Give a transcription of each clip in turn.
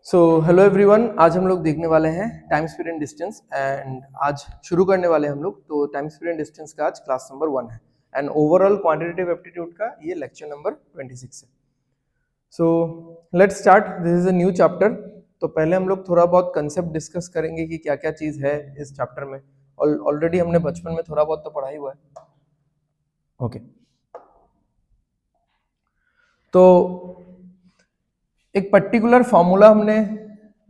So hello everyone, आज हम लोग देखने वाले हैं time speed and distance and आज शुरू करने वाले हैं हम लोग। तो टाइम स्पीड एंड डिस्टेंस का आज क्लास नंबर 1 है एंड ओवरऑल क्वांटिटेटिव एप्टीट्यूड का ये लेक्चर नंबर 26 है। So let's start, this is a new chapter. तो पहले हम लोग थोड़ा बहुत कंसेप्ट डिस्कस करेंगे कि क्या क्या चीज़ है इस चैप्टर में। ऑलरेडी हमने बचपन में थोड़ा बहुत तो पढ़ा ही हुआ है। ओके तो एक पर्टिकुलर फॉर्मूला हमने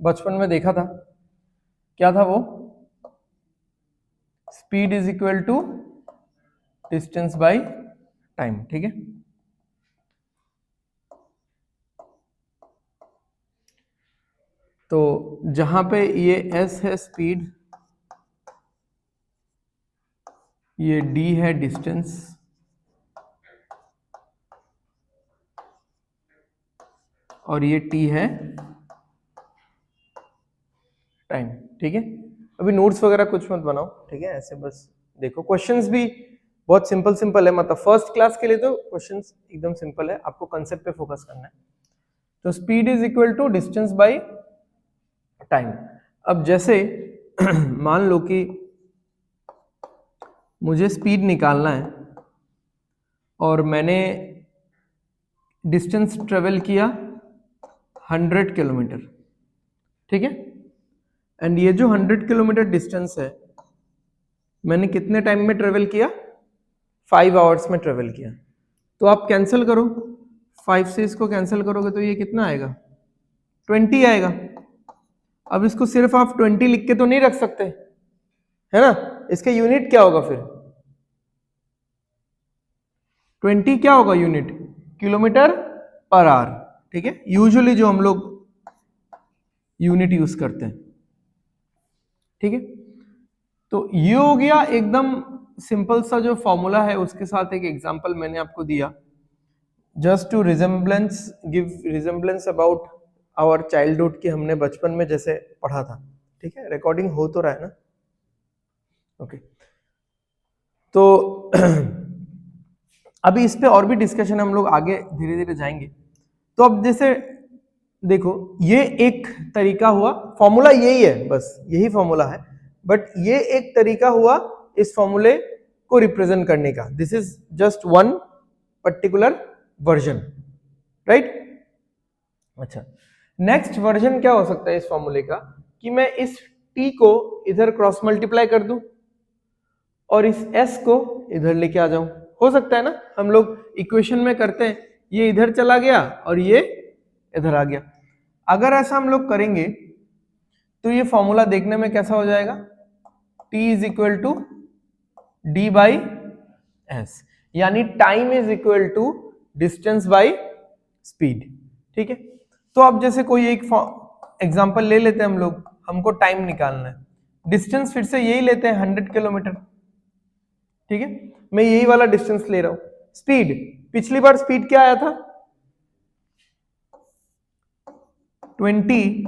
बचपन में देखा था। क्या था वो? Speed is equal to distance by time. ठीक है, तो जहां पे ये s है स्पीड, ये d है डिस्टेंस, और ये t है टाइम। ठीक है, अभी नोट्स वगैरह कुछ मत बनाओ, ठीक है, ऐसे बस देखो। क्वेश्चंस भी बहुत सिंपल सिंपल है, मतलब फर्स्ट क्लास के लिए तो क्वेश्चंस एकदम सिंपल है, आपको कंसेप्ट पे फोकस करना है। तो speed is equal to distance by time. अब जैसे मान लो कि मुझे स्पीड निकालना है और मैंने डिस्टेंस ट्रेवल किया 100 किलोमीटर। ठीक है, एंड ये जो 100 किलोमीटर डिस्टेंस है मैंने कितने टाइम में ट्रेवल किया? 5 आवर्स में ट्रेवल किया। तो आप कैंसिल करो, 5 से इसको कैंसिल करोगे तो ये कितना आएगा? 20 आएगा। अब इसको सिर्फ आप 20 लिख के तो नहीं रख सकते, है ना? इसका यूनिट क्या होगा फिर? 20 क्या होगा यूनिट? Kilometre per hour. ठीक है, यूजुअली जो हम लोग यूनिट यूज करते हैं। ठीक है, तो ये हो गया एकदम सिंपल सा जो फॉर्मूला है, उसके साथ एक एग्जांपल मैंने आपको दिया just to resemblance, give resemblance about our childhood, कि हमने बचपन में जैसे पढ़ा था। ठीक है, रिकॉर्डिंग हो तो रहा है ना? ओके तो अभी इस पे और भी डिस्कशन हम लोग आगे धीरे धीरे जाएंगे। तो अब जैसे देखो, ये एक तरीका हुआ, फॉर्मूला यही है, बस यही फॉर्मूला है, बट ये एक तरीका हुआ इस फॉर्मूले को रिप्रेजेंट करने का। This is just one particular version, right? अच्छा, नेक्स्ट वर्जन क्या हो सकता है इस फॉर्मूले का, कि मैं इस t को इधर क्रॉस मल्टीप्लाई कर दूं और इस s को इधर लेके आ जाऊं। हो सकता है ना, हम लोग इक्वेशन में करते हैं, ये इधर चला गया और ये इधर आ गया। अगर ऐसा हम लोग करेंगे तो ये फॉर्मूला देखने में कैसा हो जाएगा? t is equal to D by S, यानी time is equal to distance by speed. ठीक है, तो अब जैसे कोई एक एग्जांपल ले लेते हैं हम लोग, हमको टाइम निकालना है। डिस्टेंस फिर से यही लेते हैं 100 किलोमीटर। ठीक है, मैं यही वाला डिस्टेंस ले रहा हूं। स्पीड, पिछली बार स्पीड क्या आया था? 20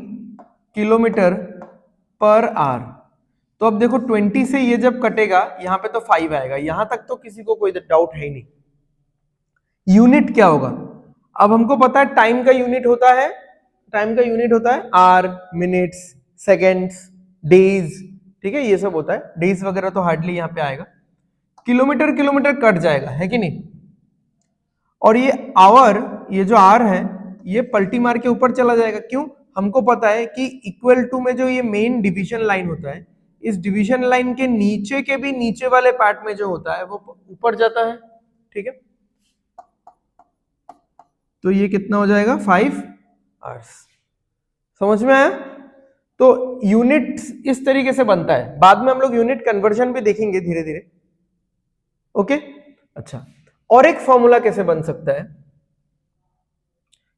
किलोमीटर पर आवर। तो अब देखो 20 से ये जब कटेगा यहां पे तो 5 आएगा, यहां तक तो किसी को कोई डाउट है ही नहीं। यूनिट क्या होगा? अब हमको पता है टाइम का यूनिट होता है, टाइम का यूनिट होता है आवर, मिनट्स, सेकेंड्स, डेज। ठीक है, ये सब होता है, डेज वगैरह तो हार्डली यहां पे आएगा। किलोमीटर किलोमीटर कट जाएगा, है कि नहीं? और ये आवर, ये जो आर है, ये पलटी मार के ऊपर चला जाएगा। क्यों? हमको पता है कि इक्वल टू में जो ये मेन डिवीजन लाइन होता है, इस डिवीजन लाइन के नीचे के भी नीचे वाले पार्ट में जो होता है वो ऊपर जाता है। ठीक है, तो ये कितना हो जाएगा? 5 आवर्स। समझ में आया? तो यूनिट इस तरीके से बनता है, बाद में हम लोग यूनिट कन्वर्जन भी देखेंगे धीरे धीरे। ओके, अच्छा, और एक फॉर्मूला कैसे बन सकता है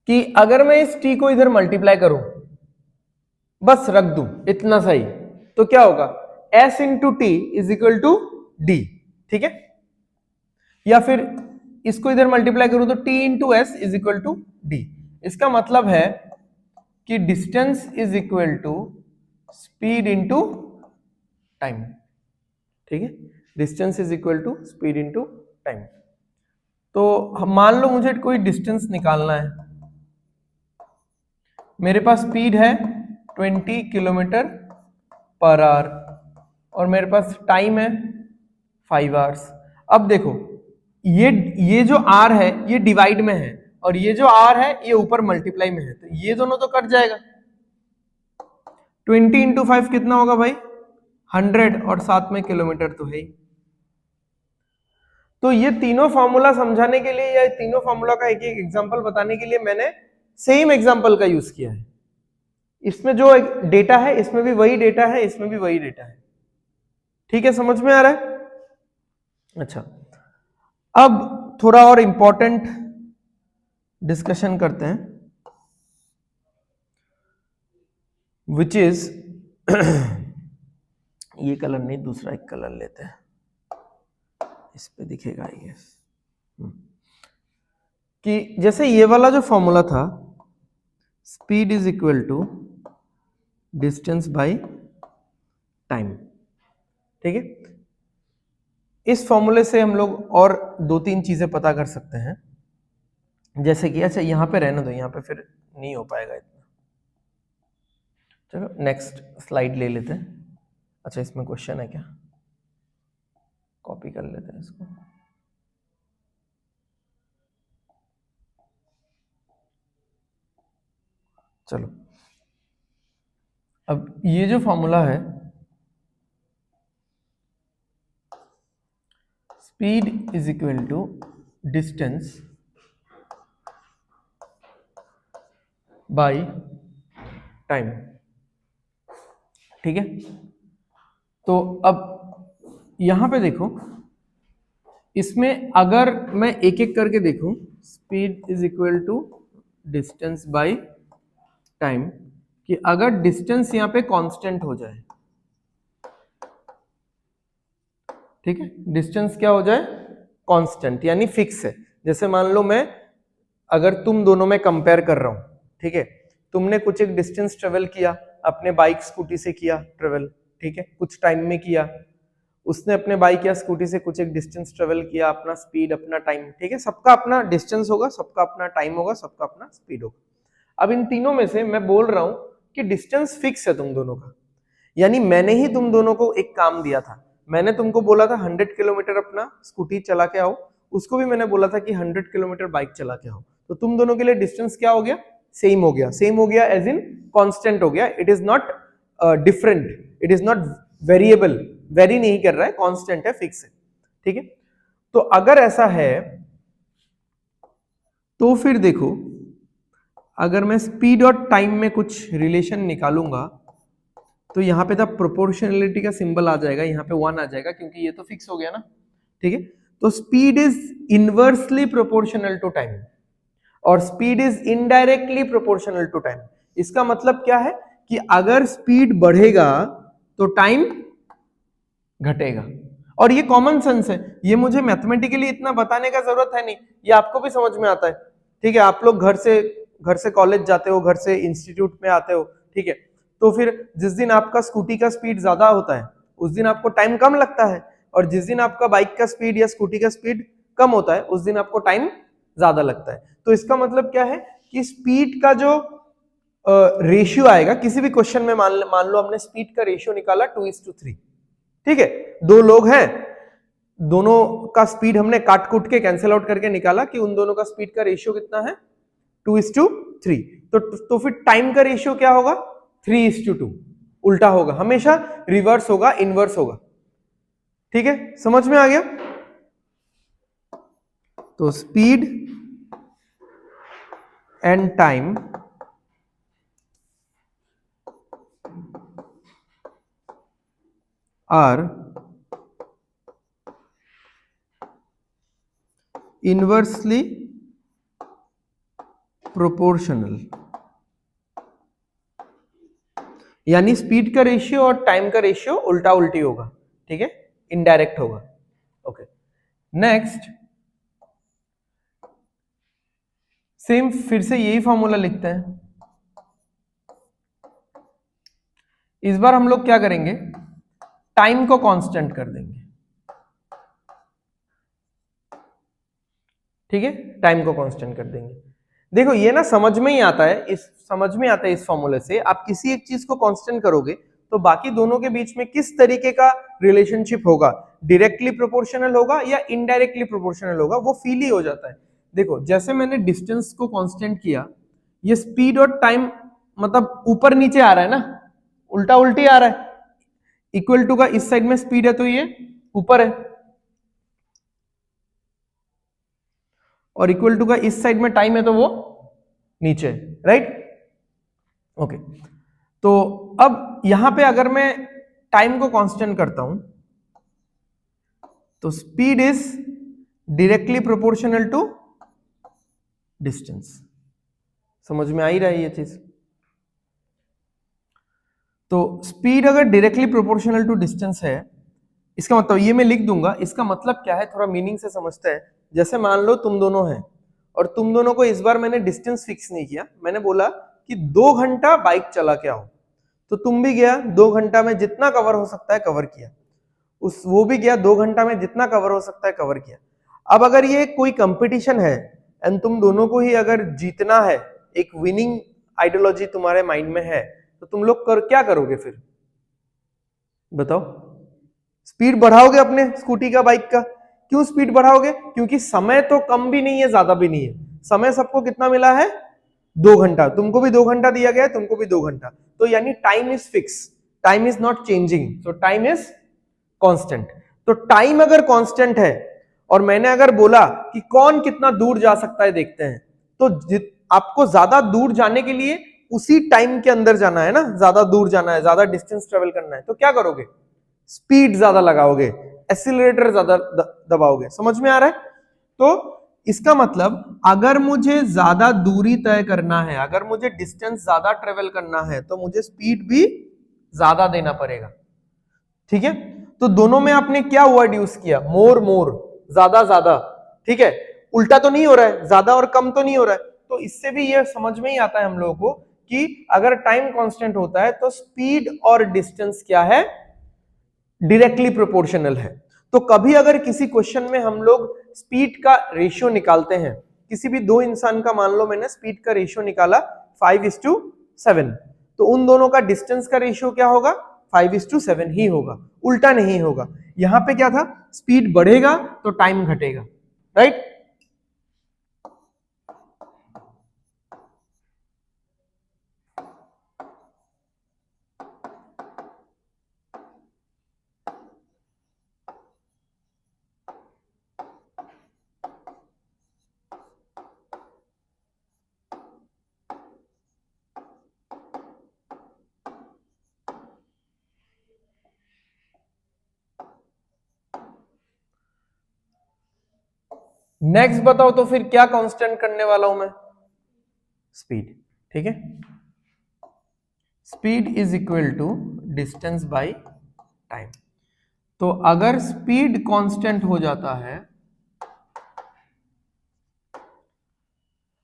कि अगर मैं इस t को इधर मल्टीप्लाई करूं, बस रख दूं इतना सही, तो क्या होगा? s into t is equal to d. ठीक है, या फिर इसको इधर मल्टीप्लाई करूं तो t into s is equal to d. इसका मतलब है कि distance is equal to speed into time. ठीक है, distance is equal to speed into time. तो मान लो मुझे कोई डिस्टेंस निकालना है, मेरे पास स्पीड है 20 किलोमीटर पर आवर और मेरे पास टाइम है 5 आवर्स। अब देखो ये जो आर है ये डिवाइड में है और ये जो आर है ये ऊपर मल्टीप्लाई में है, तो ये दोनों तो कट जाएगा। 20 इंटू 5 कितना होगा भाई? 100 और साथ में किलोमीटर तो है ही। तो ये तीनों फॉर्मूला समझाने के लिए या तीनों फॉर्मूला का एक एक एग्जांपल बताने के लिए मैंने सेम एग्जांपल का यूज किया है। इसमें जो डेटा है इसमें भी वही डेटा है, इसमें भी वही डेटा है। ठीक है, समझ में आ रहा है? अच्छा, अब थोड़ा और इंपॉर्टेंट डिस्कशन करते हैं, विच इज ये कलर नहीं, दूसरा एक कलर लेते हैं, इस पे दिखेगा आई गेस। कि जैसे ये वाला जो फॉर्मूला था, speed is equal to distance by time, ठीक है। इस फॉर्मूले से हम लोग और 2-3 चीजें पता कर सकते हैं, जैसे कि अच्छा यहां पे रहने दो, यहां पे फिर नहीं हो पाएगा इतना। चलो नेक्स्ट स्लाइड ले लेते हैं। अच्छा इसमें क्वेश्चन है क्या? कॉपी कर लेते हैं इसको। चलो, अब ये जो फॉर्मूला है, speed is equal to distance by time, ठीक है। तो अब यहां पे देखो, इसमें अगर मैं एक एक करके देखूं, speed is equal to distance by time, कि अगर डिस्टेंस यहां पे कांस्टेंट हो जाए, ठीक है, डिस्टेंस क्या हो जाए? कांस्टेंट, यानी फिक्स है। जैसे मान लो मैं अगर तुम दोनों में कंपेयर कर रहा हूं, ठीक है, तुमने कुछ एक डिस्टेंस ट्रेवल किया, अपने बाइक स्कूटी से किया ट्रेवल, ठीक है, कुछ टाइम में किया, उसने अपने बाइक या स्कूटी से कुछ एक डिस्टेंस ट्रेवल किया, अपना स्पीड अपना टाइम, ठीक है, सबका अपना डिस्टेंस होगा, सबका अपना टाइम होगा, सबका अपना स्पीड होगा। अब इन तीनों में से मैं बोल रहा हूं कि डिस्टेंस फिक्स है तुम दोनों का, यानी मैंने ही तुम दोनों को एक काम दिया था। मैंने तुमको बोला था 100 किलोमीटर अपना स्कूटी चला के आओ, उसको भी मैंने बोला था कि 100 किलोमीटर बाइक चला के आओ, तो तुम दोनों के लिए डिस्टेंस क्या हो गया? सेम हो गया। सेम हो गया एज इन कांस्टेंट हो गया, it is not different, it is not variable, very नहीं कर रहा है, कांस्टेंट है, फिक्स है, ठीक है। तो अगर ऐसा है तो फिर देखो, अगर मैं स्पीड और टाइम में कुछ रिलेशन निकालूंगा तो यहां पे द प्रोपोर्शनलिटी का सिंबल आ जाएगा, यहां पे 1 आ जाएगा, क्योंकि ये तो फिक्स हो गया ना, ठीक है। तो speed is inversely proportional to time और speed is indirectly proportional to time. इसका मतलब क्या है कि अगर स्पीड बढ़ेगा तो टाइम घटेगा, और ये कॉमन सेंस है, ये मुझे मैथमेटिकली इतना बताने का जरूरत है नहीं, ये आपको भी समझ में आता है, ठीक है। आप लोग घर से कॉलेज जाते हो, घर से इंस्टीट्यूट में आते हो, ठीक है, तो फिर जिस दिन आपका स्कूटी का स्पीड ज्यादा होता है उस दिन आपको टाइम कम लगता है, और जिस दिन आपका बाइक का स्पीड या स्कूटी का स्पीड कम होता है उस दिन आपको टाइम ज्यादा लगता है। तो इसका मतलब क्या है कि स्पीड का जो रेशियो आएगा किसी भी क्वेश्चन में, मान लो हमने स्पीड का रेशियो निकाला 2:3, ठीक है, दो लोग हैं, दोनों का स्पीड हमने काट कूट के कैंसिल आउट करके निकाला कि उन दोनों का स्पीड का रेशियो कितना है? 2:3। तो फिर टाइम का रेशियो क्या होगा? 3:2। उल्टा होगा, हमेशा रिवर्स होगा, इनवर्स होगा, ठीक है, समझ में आ गया? तो speed and time are inversely proportional, यानी स्पीड का रेशियो और टाइम का रेशियो उल्टा उल्टी होगा, ठीक है, इनडायरेक्ट होगा। ओके, नेक्स्ट सेम फिर से यही फॉर्मूला लिखते हैं। इस बार हम लोग क्या करेंगे? टाइम को कांस्टेंट कर देंगे, ठीक है, टाइम को कांस्टेंट कर देंगे। देखो ये ना समझ में ही आता है, इस फॉर्मूले से आप किसी एक चीज को कांस्टेंट करोगे तो बाकी दोनों के बीच में किस तरीके का रिलेशनशिप होगा, डायरेक्टली प्रोपोर्शनल होगा या इनडायरेक्टली प्रोपोर्शनल होगा, वो फील ही हो जाता है। देखो जैसे मैंने डिस्टेंस को कांस्टेंट किया, ये स्पीड और टाइम मतलब ऊपर नीचे आ रहा है ना, उल्टा उल्टी आ रहा है। इक्वल टू का इस साइड में स्पीड है तो ये ऊपर है, और इक्वल टू का इस साइड में टाइम है तो वो नीचे है, राइट? ओके, तो अब यहां पे अगर मैं टाइम को कांस्टेंट करता हूं तो speed is directly proportional to distance. समझ में आ ही रहा है ये चीज? तो स्पीड अगर डायरेक्टली प्रोपोर्शनल टू डिस्टेंस है, इसका मतलब ये मैं लिख दूंगा, इसका मतलब क्या है थोड़ा मीनिंग से समझते हैं। जैसे मान लो तुम दोनों हैं और तुम दोनों को इस बार मैंने डिस्टेंस फिक्स नहीं किया, मैंने बोला कि 2 घंटा बाइक चला के आओ, तो तुम भी गया 2 घंटा में जितना कवर हो सकता है कवर किया, वो भी गया 2 घंटा में जितना कवर हो सकता है कवर किया। अब अगर ये कोई कंपटीशन है एंड तुम दोनों को ही अगर जीतना है, एक विनिंग आइडियोलॉजी तुम्हारे माइंड में है, तो तुम लोग क्या करोगे फिर बताओ? स्पीड बढ़ाओगे अपने स्कूटी का, बाइक का। क्यों स्पीड बढ़ाओगे? क्योंकि समय तो कम भी नहीं है ज्यादा भी नहीं है, समय सबको कितना मिला है? 2 घंटा। तुमको भी 2 घंटा दिया गया है, तुमको भी 2 घंटा, तो यानी time is fix, time is not changing, so time is constant. तो टाइम अगर कांस्टेंट है और मैंने अगर बोला कि कौन कितना दूर जा सकता है देखते हैं, तो आपको ज्यादा दूर जाने के लिए उसी टाइम के अंदर जाना है ना, ज्यादा दूर जाना है, ज्यादा डिस्टेंस ट्रेवल करना है, तो क्या करोगे? स्पीड ज्यादा लगाओगे, एक्सीलरेटर ज्यादा दबाओगे। समझ में आ रहा है? तो इसका मतलब अगर मुझे ज्यादा दूरी तय करना है, अगर मुझे डिस्टेंस ज्यादा ट्रेवल करना है, तो मुझे स्पीड भी ज्यादा देना पड़ेगा। ठीक है, तो दोनों में आपने क्या वर्ड यूज किया? मोर मोर, ज्यादा ज्यादा। ठीक है, उल्टा तो नहीं हो रहा है, ज्यादा और कम तो नहीं हो रहा है। तो इससे भी ये समझ में ही आता है हम लोगों को कि अगर टाइम कांस्टेंट होता है तो स्पीड और डिस्टेंस क्या है? डायरेक्टली प्रोपोर्शनल है। तो कभी अगर किसी क्वेश्चन में हम लोग स्पीड का रेशियो निकालते हैं, किसी भी दो इंसान का मान लो मैंने स्पीड का रेशियो निकाला 5:7, तो उन दोनों का डिस्टेंस का रेशियो क्या होगा? 5:7 ही होगा, उल्टा नहीं होगा। यहां पे क्या था? स्पीड बढ़ेगा तो टाइम घटेगा, राइट? नेक्स्ट बताओ तो फिर क्या कांस्टेंट करने वाला हूं मैं? स्पीड। ठीक है, speed is equal to distance by time. तो अगर स्पीड कांस्टेंट हो जाता है,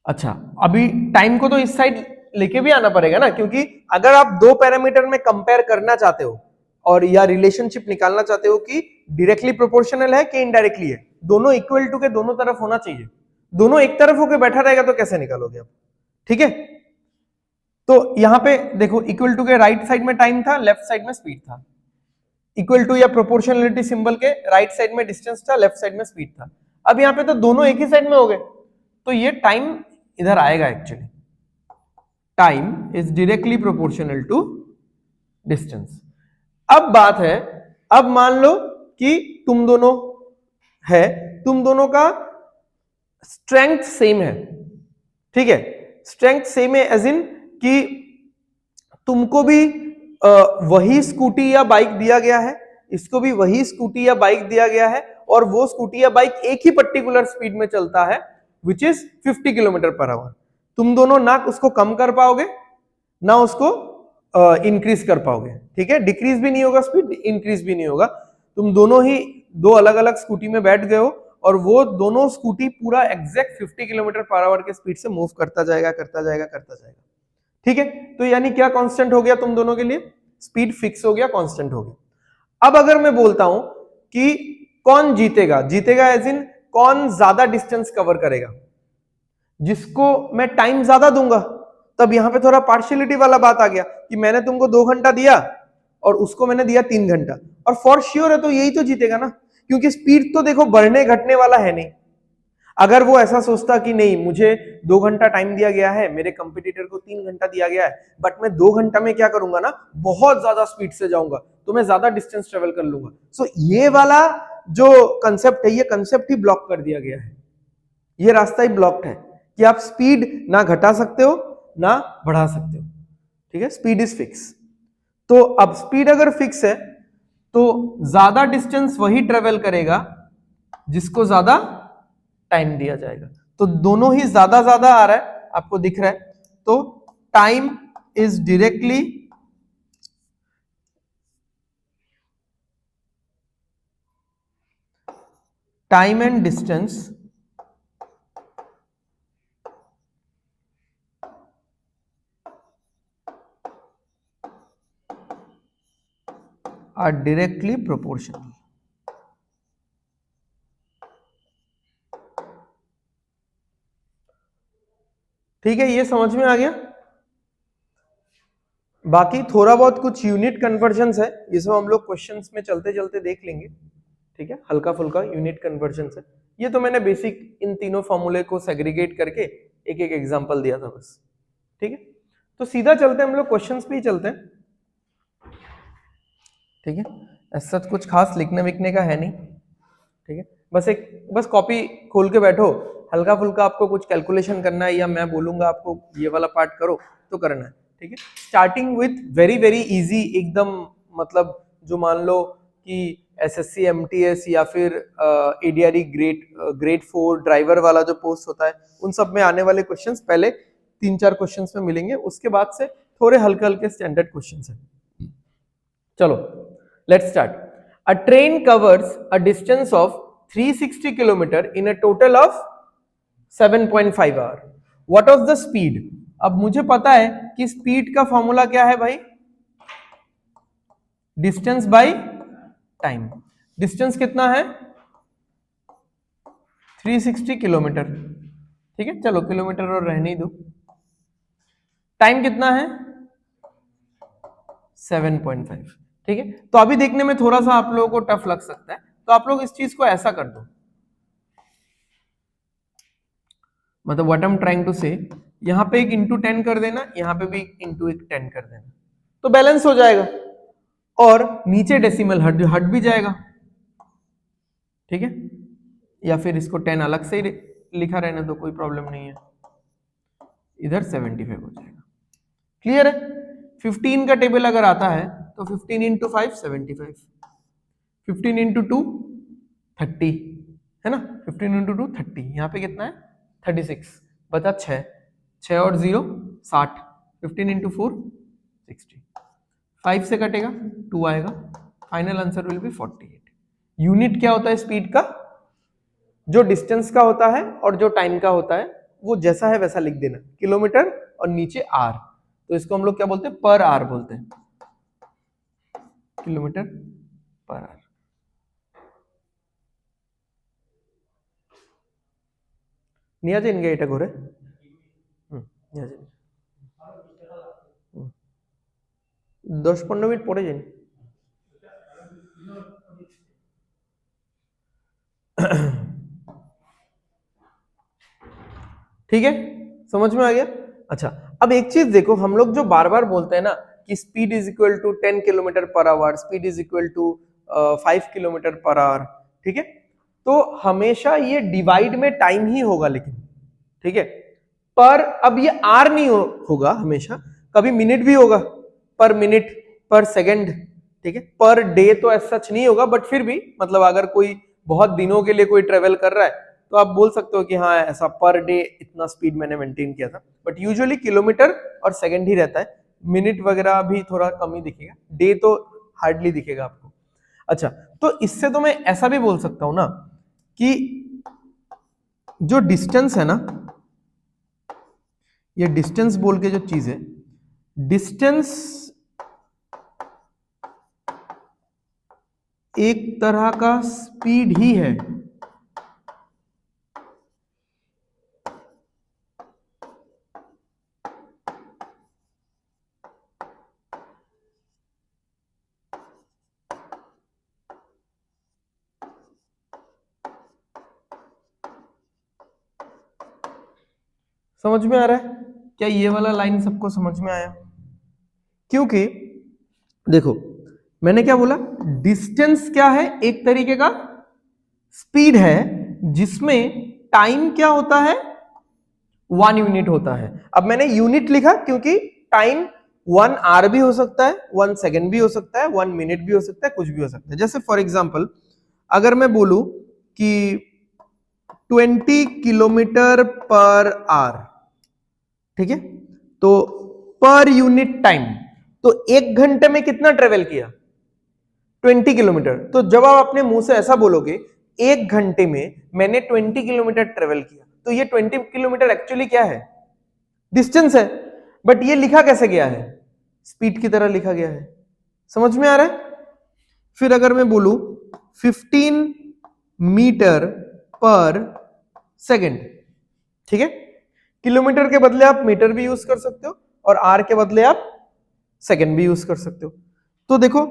अच्छा अभी टाइम को तो इस साइड लेके भी आना पड़ेगा ना, क्योंकि अगर आप दो पैरामीटर में कंपेयर करना चाहते हो और या रिलेशनशिप निकालना चाहते हो कि डायरेक्टली प्रोपोर्शनल है कि इनडायरेक्टली है, दोनों इक्वल टू के दोनों तरफ होना चाहिए। दोनों एक तरफ होकर बैठा रहेगा तो कैसे निकालोगे आप? ठीक है, तो यहां पे देखो इक्वल टू के राइट साइड में टाइम था, लेफ्ट साइड में स्पीड था। इक्वल टू या प्रोपोर्शनलिटी सिंबल के राइट साइड में डिस्टेंस था, लेफ्ट साइड में स्पीड था। अब यहां पे तो दोनों एक ही साइड में हो गए, तो ये टाइम इधर आएगा। Actually time is directly proportional to distance. अब बात है, अब मान लो कि तुम दोनों है, तुम दोनों का स्ट्रेंथ सेम है। ठीक है, स्ट्रेंथ सेम है एज इन कि तुमको भी वही स्कूटी या बाइक दिया गया है, इसको भी वही स्कूटी या बाइक दिया गया है, और वो स्कूटी या बाइक एक ही पर्टिकुलर स्पीड में चलता है which is 50 kilometre per our. तुम दोनों ना उसको कम कर पाओगे ना उसको इंक्रीज कर पाओगे। ठीक है, डिक्रीज भी नहीं होगा स्पीड, इंक्रीज भी नहीं होगा। तुम दोनों ही दो अलग अलग स्कूटी में बैठ गए हो और वो दोनों स्कूटी पूरा एग्जैक्ट 50 किलोमीटर पर आवर के स्पीड से मूव करता जाएगा करता जाएगा करता जाएगा। ठीक है, तो यानी क्या कांस्टेंट हो गया तुम दोनों के लिए? स्पीड फिक्स हो गया, कांस्टेंट हो गया। अब अगर मैं बोलता हूं कि कौन जीतेगा, जीतेगा एज इन कौन ज्यादा डिस्टेंस कवर करेगा, जिसको मैं टाइम ज्यादा दूंगा, तब यहां पे थोड़ा पार्शियलिटी वाला बात आ गया कि मैंने तुमको 2 घंटा दिया और उसको मैंने दिया 3 घंटा, और फॉर श्योर है तो यही तो जीतेगा ना, क्योंकि स्पीड तो देखो बढ़ने घटने वाला है नहीं। अगर वो ऐसा सोचता कि नहीं मुझे 2 घंटा टाइम दिया गया है, मेरे कंपटीटर को 3 घंटा दिया गया है, बट मैं 2 घंटा में क्या करूंगा ना, बहुत ज्यादा स्पीड से जाऊंगा, तो मैं ज्यादा डिस्टेंस ट्रेवल कर लूंगा। सो ये वाला जो कंसेप्ट है, ये कंसेप्ट ही ब्लॉक कर दिया गया है, ये रास्ता ही ब्लॉक्ड है कि आप स्पीड ना घटा सकते हो ना बढ़ा सकते हो। ठीक है, स्पीड इज फिक्स। तो अब स्पीड अगर फिक्स है तो ज्यादा डिस्टेंस वही ट्रेवल करेगा जिसको ज्यादा टाइम दिया जाएगा। तो दोनों ही ज्यादा ज्यादा आ रहा है, आपको दिख रहा है, तो time is directly time and distance are directly proportional. ठीक है, ये समझ में आ गया। बाकी थोड़ा बहुत कुछ यूनिट कन्वर्जन्स है, ये सब हम लोग क्वेश्चंस में चलते चलते देख लेंगे। ठीक है, हल्का फुल्का यूनिट कन्वर्जन्स है, ये तो मैंने बेसिक इन तीनों फॉर्मूले को सेग्रीगेट करके एक एक एग्जांपल दिया था बस। ठीक है, तो सीधा चलते हैं हम लोग क्वेश्चंस पे ही चलते हैं। ठीक है, ऐसा कुछ खास लिखने विखने का है नहीं। ठीक है, बस कॉपी खोल के बैठो, हल्का फुल्का आपको कुछ कैलकुलेशन करना है या मैं बोलूंगा आपको ये वाला पार्ट करो तो करना है। ठीक है, starting with very very easy एकदम, मतलब जो मान लो कि एसएससी एमटीएस या फिर एडीआरई ग्रेड 4 ड्राइवर वाला जो पोस्ट होता है, उन सब में आने वाले क्वेश्चंस पहले 3-4 क्वेश्चंस में मिलेंगे, उसके बाद से थोड़े हल्के हल्के स्टैंडर्ड क्वेश्चंस हैं। चलो let's start. A train covers a distance of 360 kilometre in a total of 7.5 hour. What of the speed? अब मुझे पता है कि स्पीड का फॉर्मूला क्या है भाई, डिस्टेंस बाय टाइम। डिस्टेंस कितना है? 360 किलोमीटर। ठीक है, चलो किलोमीटर और रहने ही दो। टाइम कितना है? 7.5। ठीक है, तो अभी देखने में थोड़ा सा आप लोगों को टफ लग सकता है, तो आप लोग इस चीज को ऐसा कर दो, मतलब what I am trying to say, यहां पे एक इंटू 10 कर देना, यहां पे भी इंटू एक 10 कर देना, तो बैलेंस हो जाएगा और नीचे डेसिमल हट हट भी जाएगा। ठीक है, या फिर इसको 10 अलग से ही लिखा रहने दो, कोई प्रॉब्लम नहीं है, इधर 75 हो जाएगा। क्लियर है? 15 का टेबल अगर आता है तो 15 इंटू 5 75, 15 इंटू 2 30, है ना, 15 इंटू 2 30, यहाँ पे कितना है 36, बचा 6, 6 और 0 60, 15 इंटू 4 60, 5 से कटेगा 2 आएगा, final answer will be 48। Unit क्या होता है स्पीड का? जो डिस्टेंस का होता है और जो टाइम का होता है वो जैसा है वैसा लिख देना, किलोमीटर और नीचे आर, तो इसको हम लोग क्या बोलते हैं, पर आर बोलते हैं, किलोमीटर पर आर। নিয়ে যান গে এটা করে, নিয়ে যান 10-15 মিনিট পরে যান। ठीक है, समझ में आ गया? अच्छा, अब एक चीज देखो, हम लोग जो बार बार बोलते हैं ना कि speed is equal to 10 kilometre per hour, speed is equal to 5 kilometre per hour. ठीक है, तो हमेशा ये डिवाइड में टाइम ही होगा, लेकिन ठीक है, पर अब ये आर नहीं होगा हमेशा, कभी मिनट भी होगा, पर मिनट, पर सेकंड। ठीक है, पर डे तो ऐसा सच नहीं होगा, बट फिर भी मतलब अगर कोई बहुत दिनों के लिए कोई ट्रेवल कर रहा है तो आप बोल सकते हो कि हाँ ऐसा पर डे इतना स्पीड मैंने मेंटेन किया था, बट यूजुअली किलोमीटर और सेकंड ही रहता है, मिनट वगैरह भी थोड़ा कम ही दिखेगा, डे तो हार्डली दिखेगा आपको। अच्छा, तो इससे तो मैं ऐसा भी बोल सकता हूं ना कि जो डिस्टेंस है ना, ये डिस्टेंस बोल के जो चीज है, डिस्टेंस एक तरह का स्पीड ही है। समझ में आ रहा है? क्या ये वाला लाइन सबको समझ में आया? क्योंकि देखो मैंने क्या बोला, डिस्टेंस क्या है, एक तरीके का स्पीड है जिसमें टाइम क्या होता है, 1 यूनिट होता है। अब मैंने यूनिट लिखा क्योंकि टाइम 1 आवर भी हो सकता है, 1 सेकेंड भी हो सकता है, 1 मिनट भी हो सकता है, कुछ भी हो सकता है। जैसे फॉर एग्जांपल अगर मैं बोलूं कि 20 किलोमीटर पर आवर, ठीक है, तो पर यूनिट टाइम, तो 1 घंटे में कितना ट्रेवल किया, 20 किलोमीटर। तो जब आप अपने मुंह से ऐसा बोलोगे 1 घंटे में मैंने 20 किलोमीटर ट्रेवल किया, तो ये 20 किलोमीटर एक्चुअली क्या है, डिस्टेंस है, बट ये लिखा कैसे गया है, स्पीड की तरह लिखा गया है। समझ में आ रहा है? फिर अगर मैं बोलूं 15 मीटर पर सेकेंड, ठीक है, किलोमीटर के बदले आप मीटर भी यूज कर सकते हो और आर के बदले आप सेकेंड भी यूज कर सकते हो। तो देखो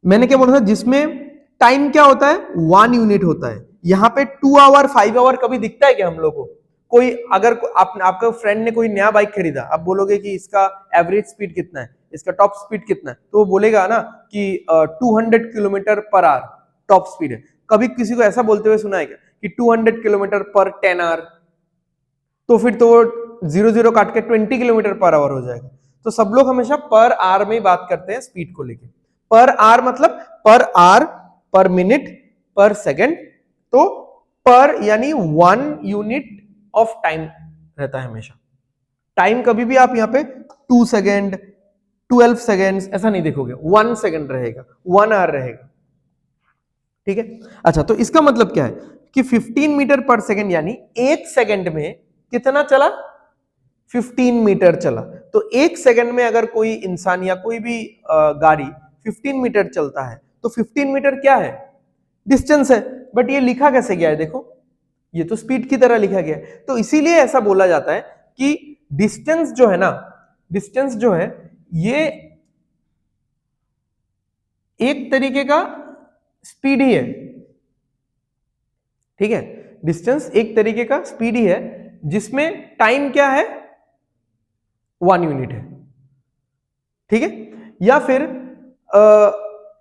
मैंने क्या बोला था, जिसमें टाइम क्या होता है, 1 यूनिट होता है। यहां पे 2 आवर 5 आवर कभी दिखता है क्या हम लोग को? कोई अगर आपका फ्रेंड ने कोई नया बाइक खरीदा, आप बोलोगे कि इसका एवरेज स्पीड कितना है, इसका टॉप स्पीड कितना है, तो वो बोलेगा ना कि 200 kilometre per our top speed है। कभी किसी को ऐसा बोलते हुए सुना है क्या कि 200 किलोमीटर पर 10 आवर? तो फिर तो 0 काट के 20 किलोमीटर पर आवर हो जाएगा। तो सब लोग हमेशा पर आवर में ही बात करते हैं स्पीड को लेके। पर आवर मतलब पर आवर, पर मिनट, पर सेकंड, तो पर यानी 1 यूनिट ऑफ टाइम रहता है हमेशा। टाइम कभी भी आप यहाँ पे 2 सेकेंड, 12 सेकेंड्स ऐसा नहीं देखोगे, 1 सेकेंड रहेगा, 1 आवर रहेगा, ठीक है। अच्छा, तो इसका मतलब क्या है कि 15 मीटर पर सेकेंड यानी 1 सेकेंड में कितना चला, 15 मीटर चला। तो 1 सेकेंड में अगर कोई इंसान या कोई भी गाड़ी 15 मीटर चलता है, तो 15 मीटर क्या है, डिस्टेंस है। बट ये लिखा कैसे गया है, देखो ये तो स्पीड की तरह लिखा गया है। तो इसीलिए ऐसा बोला जाता है कि डिस्टेंस जो है ना, डिस्टेंस जो है ये एक तरीके का स्पीड ही है, ठीक है। डिस्टेंस एक तरीके का स्पीड ही है जिसमें टाइम क्या है, 1 यूनिट है, ठीक है। या फिर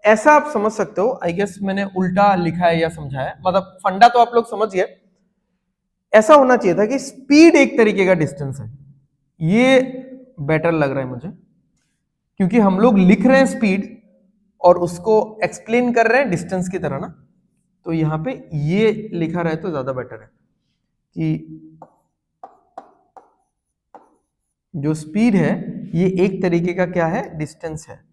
ऐसा आप समझ सकते हो, आई गेस मैंने उल्टा लिखा है या समझाया, मतलब फंडा तो आप लोग समझ गए। ऐसा होना चाहिए था कि स्पीड एक तरीके का डिस्टेंस है, ये बेटर लग रहा है मुझे, क्योंकि हम लोग लिख रहे हैं स्पीड और उसको एक्सप्लेन कर रहे हैं डिस्टेंस की तरह ना। तो यहां पे ये लिखा रहे तो ज्यादा बेटर है कि जो स्पीड है ये एक तरीके का क्या है, डिस्टेंस है।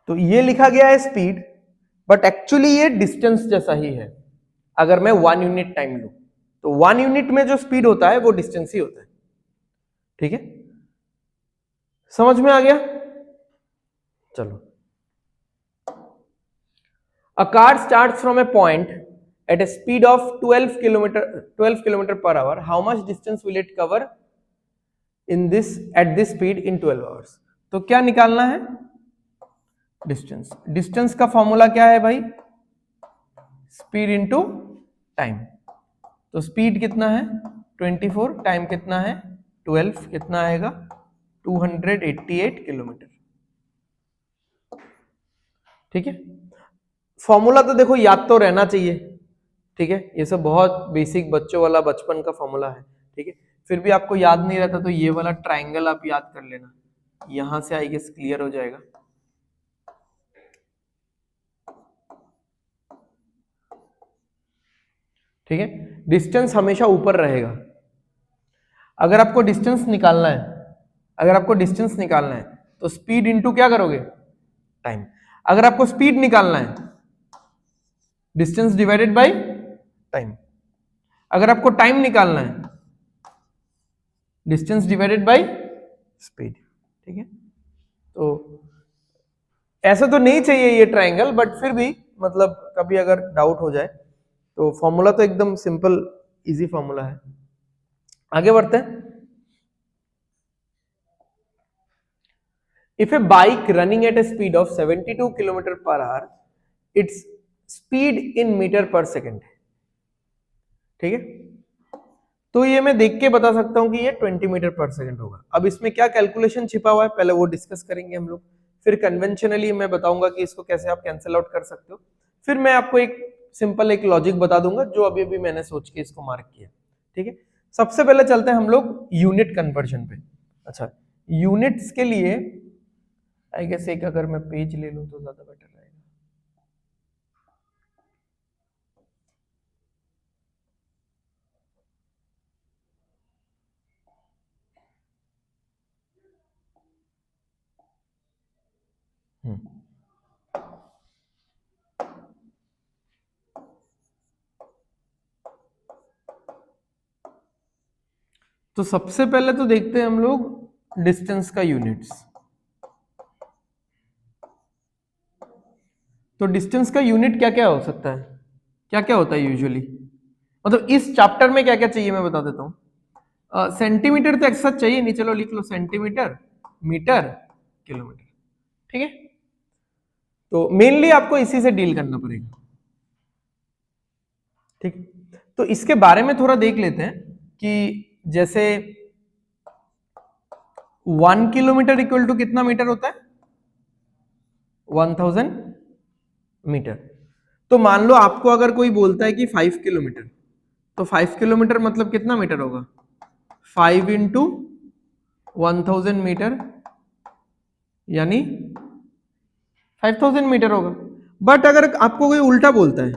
तो ये लिखा गया है स्पीड, बट एक्चुअली ये डिस्टेंस जैसा ही है। अगर मैं 1 यूनिट टाइम लूं तो 1 यूनिट में जो स्पीड होता है वो डिस्टेंस ही होता है, ठीक है। समझ में आ गया? चलो, a car starts from a point at a speed of 12 kilometer per hour. How much distance will it cover in this at this speed in 12 hours? तो क्या निकालना है, डिस्टेंस। डिस्टेंस का फॉर्मूला क्या है भाई, स्पीड इंटू टाइम। तो speed कितना है 24, टाइम कितना है 12, कितना आएगा 288 किलोमीटर, ठीक है। फॉर्मूला तो देखो याद तो रहना चाहिए, ठीक है। ये सब बहुत बेसिक बच्चों वाला बचपन का फॉर्मूला है, ठीक है। फिर भी आपको याद नहीं रहता तो ये वाला ट्राइंगल आप याद कर लेना, यहां से आई गेस क्लियर हो जाएगा। ठीक है, डिस्टेंस हमेशा ऊपर रहेगा। अगर आपको डिस्टेंस निकालना है, अगर आपको डिस्टेंस निकालना है तो स्पीड इंटू क्या करोगे, टाइम। अगर आपको स्पीड निकालना है, डिस्टेंस डिवाइडेड बाय टाइम। अगर आपको टाइम निकालना है, डिस्टेंस डिवाइडेड बाय स्पीड, ठीक है। तो ऐसा तो नहीं चाहिए ये ट्रायंगल, बट फिर भी मतलब कभी अगर डाउट हो जाए तो फॉर्मूला तो एकदम सिंपल इजी फॉर्मूला है। आगे बढ़ते हैं। If a bike running at a speed of 72 kilometre per hour, its speed in metre per second, ठीक है। तो ये मैं देख के बता सकता हूं कि ये 20 मीटर पर सेकेंड होगा। अब इसमें क्या कैलकुलेशन छिपा हुआ है पहले वो डिस्कस करेंगे हम लोग, फिर कन्वेंशनली मैं बताऊंगा कि इसको कैसे आप कैंसिल आउट कर सकते हो, फिर मैं आपको एक सिंपल एक लॉजिक बता दूंगा जो अभी अभी मैंने सोच के इसको मार्क किया, ठीक है। सबसे पहले चलते हैं हम लोग यूनिट कन्वर्जन पे। अच्छा, यूनिट्स के लिए आई गेस एक अगर मैं पेज ले लूं तो ज्यादा बेटर रहेगा। तो सबसे पहले तो देखते हैं हम लोग डिस्टेंस का यूनिट्स। तो डिस्टेंस का यूनिट क्या क्या हो सकता है, क्या क्या होता है यूजुअली, मतलब इस चैप्टर में क्या क्या चाहिए मैं बता देता हूं। सेंटीमीटर तो एक्स्ट्रा चाहिए नहीं, चलो लिख लो सेंटीमीटर, मीटर, किलोमीटर, ठीक है। तो मेनली आपको इसी से डील करना पड़ेगा, ठीक। तो इसके बारे में थोड़ा देख लेते हैं कि जैसे 1 किलोमीटर इक्वल टू कितना मीटर होता है, 1000 मीटर। तो मान लो आपको अगर कोई बोलता है कि 5 किलोमीटर, तो 5 किलोमीटर मतलब कितना मीटर होगा, 5 इंटू 1000 मीटर यानी 5000 मीटर होगा। बट अगर आपको कोई उल्टा बोलता है,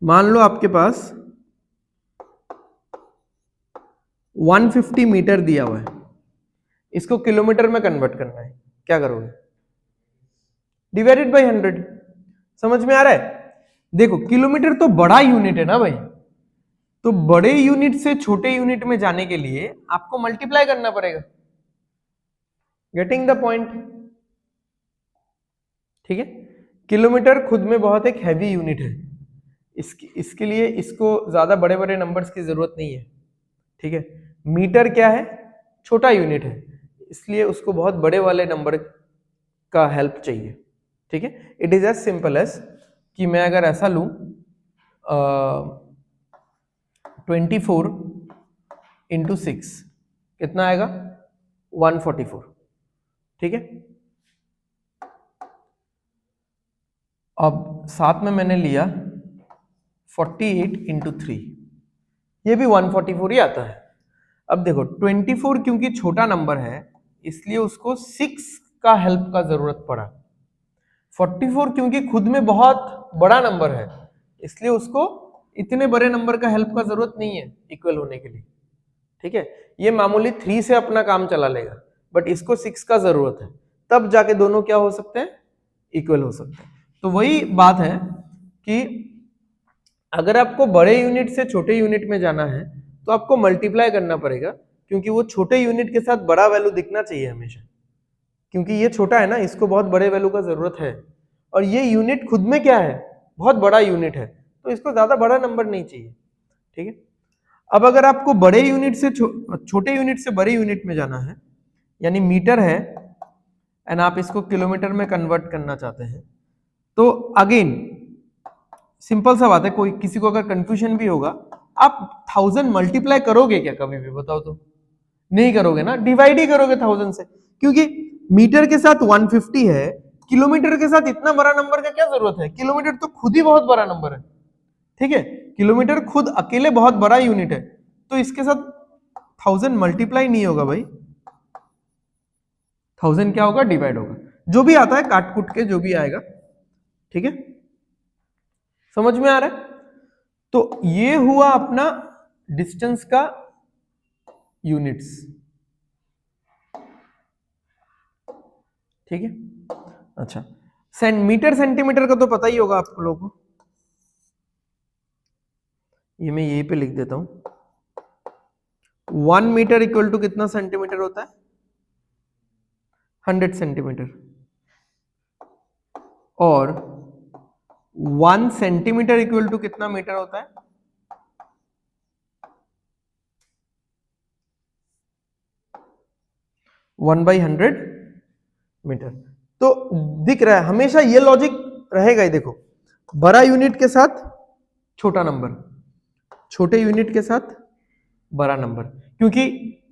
मान लो आपके पास 150 मीटर दिया हुआ है, इसको किलोमीटर में कन्वर्ट करना है, क्या करोगे, डिवाइडेड बाय 100। समझ में आ रहा है? देखो किलोमीटर तो बड़ा यूनिट है ना भाई, तो बड़े यूनिट से छोटे यूनिट में जाने के लिए आपको मल्टीप्लाई करना पड़ेगा। गेटिंग द पॉइंट, ठीक है। किलोमीटर खुद में बहुत एक हैवी यूनिट है, इसके लिए इसको ज्यादा बड़े बड़े नंबर्स की जरूरत नहीं है, ठीक है। मीटर क्या है, छोटा यूनिट है, इसलिए उसको बहुत बड़े वाले नंबर का हेल्प चाहिए, ठीक है। It is as simple as कि मैं अगर ऐसा लूं 24 इंटू 6 कितना आएगा, 144, ठीक है। अब साथ में मैंने लिया 48 इंटू 3, ये भी 144 ही आता है। अब देखो 24 क्योंकि छोटा नंबर है इसलिए उसको 6 का हेल्प का जरूरत पड़ा, 44 क्योंकि खुद में बहुत बड़ा नंबर है इसलिए उसको इतने बड़े नंबर का हेल्प का जरूरत नहीं है इक्वल होने के लिए, ठीक है। ये मामूली 3 से अपना काम चला लेगा, बट इसको 6 का जरूरत है, तब जाके दोनों क्या हो सकते हैं, इक्वल हो सकते हैं। तो वही बात है कि अगर आपको बड़े यूनिट से छोटे यूनिट में जाना है तो आपको मल्टीप्लाई करना पड़ेगा, क्योंकि वो छोटे यूनिट के साथ बड़ा वैल्यू दिखना चाहिए हमेशा, क्योंकि ये छोटा है ना, इसको बहुत बड़े वैल्यू का जरूरत है, और ये यूनिट खुद में क्या है, बहुत बड़ा यूनिट है, तो इसको ज्यादा बड़ा नंबर नहीं चाहिए, ठीक है। अब अगर आपको बड़े यूनिट से छोटे यूनिट से बड़े यूनिट में जाना है, यानी मीटर है एंड आप इसको किलोमीटर में कन्वर्ट करना चाहते हैं, तो अगेन सिंपल सा बात है, कोई किसी को अगर कंफ्यूजन भी होगा, आप 1000 मल्टीप्लाई करोगे क्या कभी भी, बताओ तो, नहीं करोगे ना, डिवाइड ही करोगे 1000 से, क्योंकि मीटर के साथ 150 है, किलोमीटर के साथ इतना बड़ा नंबर का क्या जरूरत है, किलोमीटर तो खुद ही बहुत बड़ा नंबर है, ठीक है। किलोमीटर खुद अकेले बहुत बड़ा यूनिट है, तो इसके साथ 1000 मल्टीप्लाई नहीं होगा भाई, 1000 क्या होगा, डिवाइड होगा, जो भी आता है काट कुट के जो भी आएगा, ठीक है। समझ में आ रहा है? तो ये हुआ अपना डिस्टेंस का यूनिट्स, ठीक है। अच्छा, मीटर सेंटीमीटर का तो पता ही होगा आप लोगों को, ये मैं यहीं पे लिख देता हूं, 1 मीटर इक्वल टू कितना सेंटीमीटर होता है, 100 सेंटीमीटर, और 1 सेंटीमीटर इक्वल टू कितना मीटर होता है, 1/100 मीटर। तो दिख रहा है हमेशा ये लॉजिक रहेगा ही। देखो बड़ा यूनिट के साथ छोटा नंबर, छोटे यूनिट के साथ बड़ा नंबर, क्योंकि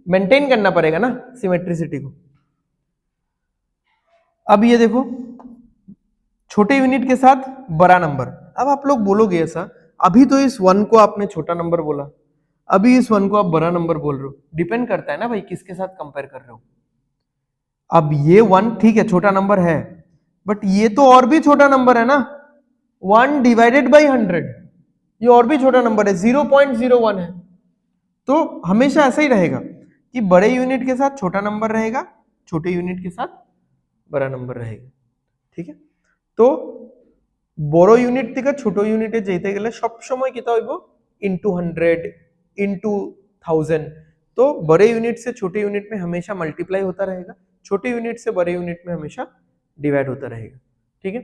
मेंटेन करना पड़ेगा ना सिमेट्रिसिटी को। अब ये देखो छोटे यूनिट के साथ बड़ा नंबर। अब आप लोग बोलोगे ऐसा, अभी तो इस 1 को आपने छोटा नंबर बोला, अभी इस 1 को आप बड़ा नंबर बोल रहे हो। डिपेंड करता है ना भाई किसके साथ कंपेयर कर रहे हो। अब ये 1 ठीक है छोटा नंबर है, बट ये तो और भी छोटा नंबर है ना, 1 डिवाइडेड बाई 100, ये और भी छोटा नंबर है, 0.01 है। तो हमेशा ऐसा ही रहेगा कि बड़े यूनिट के साथ छोटा नंबर रहेगा, छोटे यूनिट के साथ बड़ा नंबर रहेगा। ठीक है, तो বড় ইউনিট থেকে ছোট ইউনিটে যেতে গেলে সব সময় কিতা হইব into 100 into 1000। तो बड़े यूनिट से छोटे यूनिट में हमेशा मल्टीप्लाई होता रहेगा, छोटे यूनिट से बड़े यूनिट में हमेशा डिवाइड होता रहेगा। ठीक है,